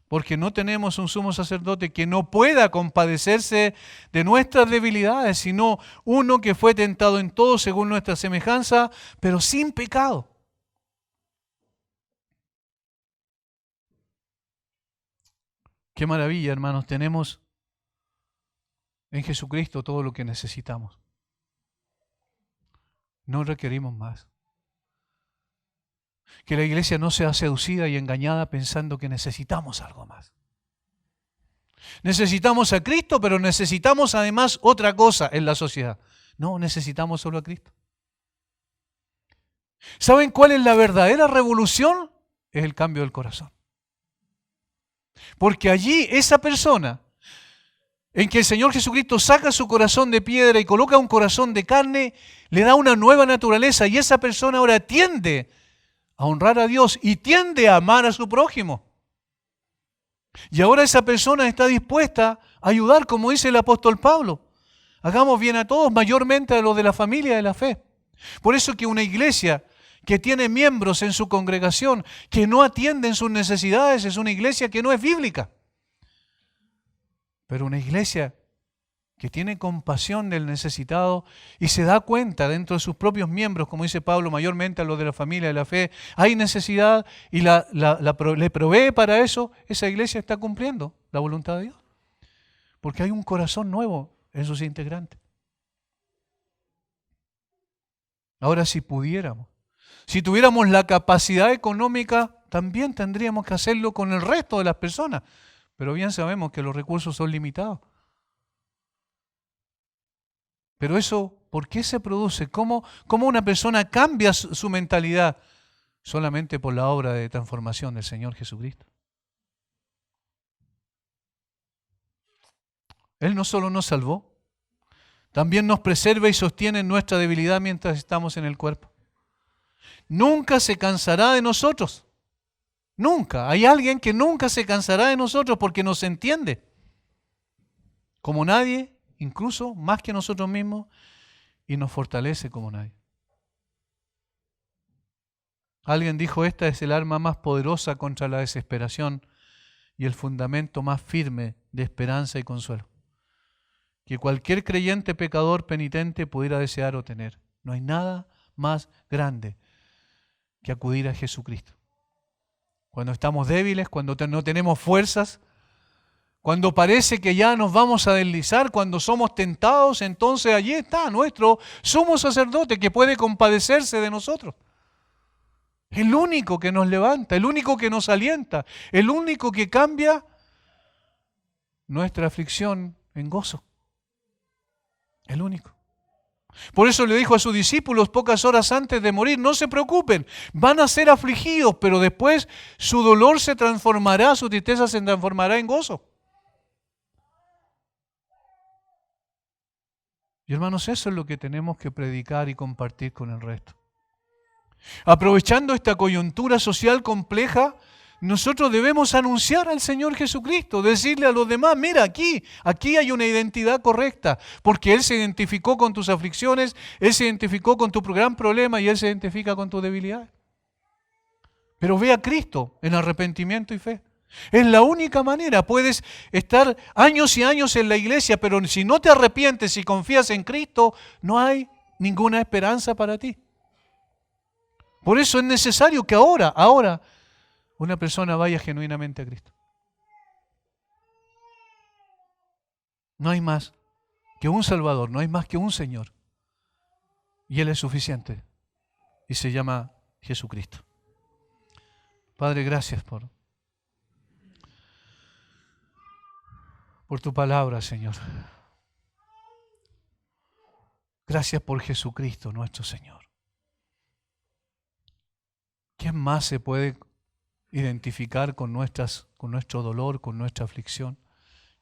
Porque no tenemos un sumo sacerdote que no pueda compadecerse de nuestras debilidades, sino uno que fue tentado en todo según nuestra semejanza, pero sin pecado. Qué maravilla, hermanos, tenemos en Jesucristo todo lo que necesitamos. No requerimos más. Que la iglesia no sea seducida y engañada pensando que necesitamos algo más. Necesitamos a Cristo, pero necesitamos además otra cosa en la sociedad. No, necesitamos solo a Cristo. ¿Saben cuál es la verdadera revolución? Es el cambio del corazón. Porque allí esa persona en que el Señor Jesucristo saca su corazón de piedra y coloca un corazón de carne, le da una nueva naturaleza y esa persona ahora tiende a honrar a Dios y tiende a amar a su prójimo. Y ahora esa persona está dispuesta a ayudar, como dice el apóstol Pablo. Hagamos bien a todos, mayormente a los de la familia de la fe. Por eso que una iglesia que tiene miembros en su congregación que no atienden sus necesidades es una iglesia que no es bíblica. Pero una iglesia que tiene compasión del necesitado y se da cuenta dentro de sus propios miembros, como dice Pablo, mayormente a los de la familia de la fe, hay necesidad y le provee para eso, esa iglesia está cumpliendo la voluntad de Dios. Porque hay un corazón nuevo en sus integrantes. Ahora, si pudiéramos, si tuviéramos la capacidad económica, también tendríamos que hacerlo con el resto de las personas. Pero bien sabemos que los recursos son limitados. Pero eso, ¿por qué se produce? ¿Cómo una persona cambia su mentalidad? Solamente por la obra de transformación del Señor Jesucristo. Él no solo nos salvó, también nos preserva y sostiene en nuestra debilidad mientras estamos en el cuerpo. Nunca se cansará de nosotros. Nunca. Hay alguien que nunca se cansará de nosotros porque nos entiende. Como nadie, incluso más que nosotros mismos, y nos fortalece como nadie. Alguien dijo, esta es el arma más poderosa contra la desesperación y el fundamento más firme de esperanza y consuelo que cualquier creyente pecador penitente pudiera desear o tener. No hay nada más grande que acudir a Jesucristo. Cuando estamos débiles, cuando no tenemos fuerzas, cuando parece que ya nos vamos a deslizar, cuando somos tentados, entonces allí está nuestro sumo sacerdote que puede compadecerse de nosotros. El único que nos levanta, el único que nos alienta, el único que cambia nuestra aflicción en gozo. El único. Por eso le dijo a sus discípulos pocas horas antes de morir, no se preocupen, van a ser afligidos, pero después su dolor se transformará, su tristeza se transformará en gozo. Y hermanos, eso es lo que tenemos que predicar y compartir con el resto. Aprovechando esta coyuntura social compleja, nosotros debemos anunciar al Señor Jesucristo, decirle a los demás, mira, aquí hay una identidad correcta, porque Él se identificó con tus aflicciones, Él se identificó con tu gran problema y Él se identifica con tu debilidad. Pero ve a Cristo en arrepentimiento y fe. Es la única manera. Puedes estar años y años en la iglesia, pero si no te arrepientes y confías en Cristo, no hay ninguna esperanza para ti. Por eso es necesario que ahora, una persona vaya genuinamente a Cristo. No hay más que un Salvador, no hay más que un Señor. Y Él es suficiente. Y se llama Jesucristo. Padre, gracias por tu palabra, Señor. Gracias por Jesucristo, nuestro Señor. ¿Quién más se puede identificar con nuestro dolor, con nuestra aflicción?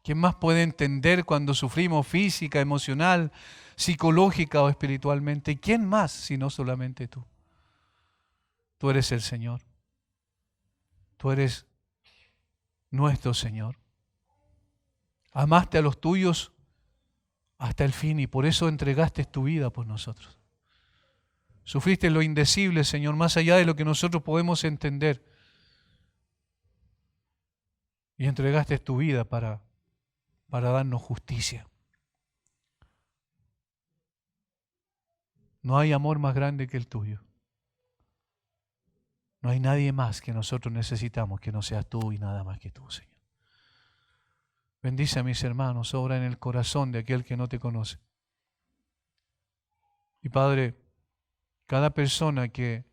¿Quién más puede entender cuando sufrimos física, emocional, psicológica o espiritualmente? ¿Quién más si no solamente tú? Tú eres el Señor. Tú eres nuestro Señor. Amaste a los tuyos hasta el fin y por eso entregaste tu vida por nosotros. Sufriste lo indecible, Señor, más allá de lo que nosotros podemos entender. Y entregaste tu vida para darnos justicia. No hay amor más grande que el tuyo. No hay nadie más que nosotros necesitamos que no seas tú y nada más que tú, Señor. Bendice a mis hermanos, obra en el corazón de aquel que no te conoce. Y Padre, cada persona que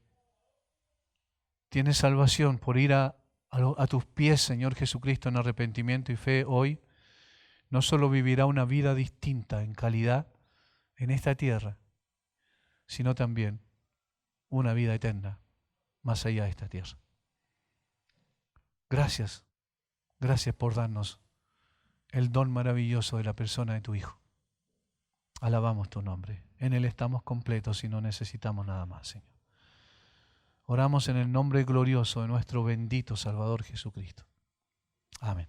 tiene salvación por ir a tus pies, Señor Jesucristo, en arrepentimiento y fe hoy, no solo vivirá una vida distinta en calidad en esta tierra, sino también una vida eterna más allá de esta tierra. Gracias por darnos el don maravilloso de la persona de tu Hijo. Alabamos tu nombre. En Él estamos completos y no necesitamos nada más, Señor. Oramos en el nombre glorioso de nuestro bendito Salvador Jesucristo. Amén.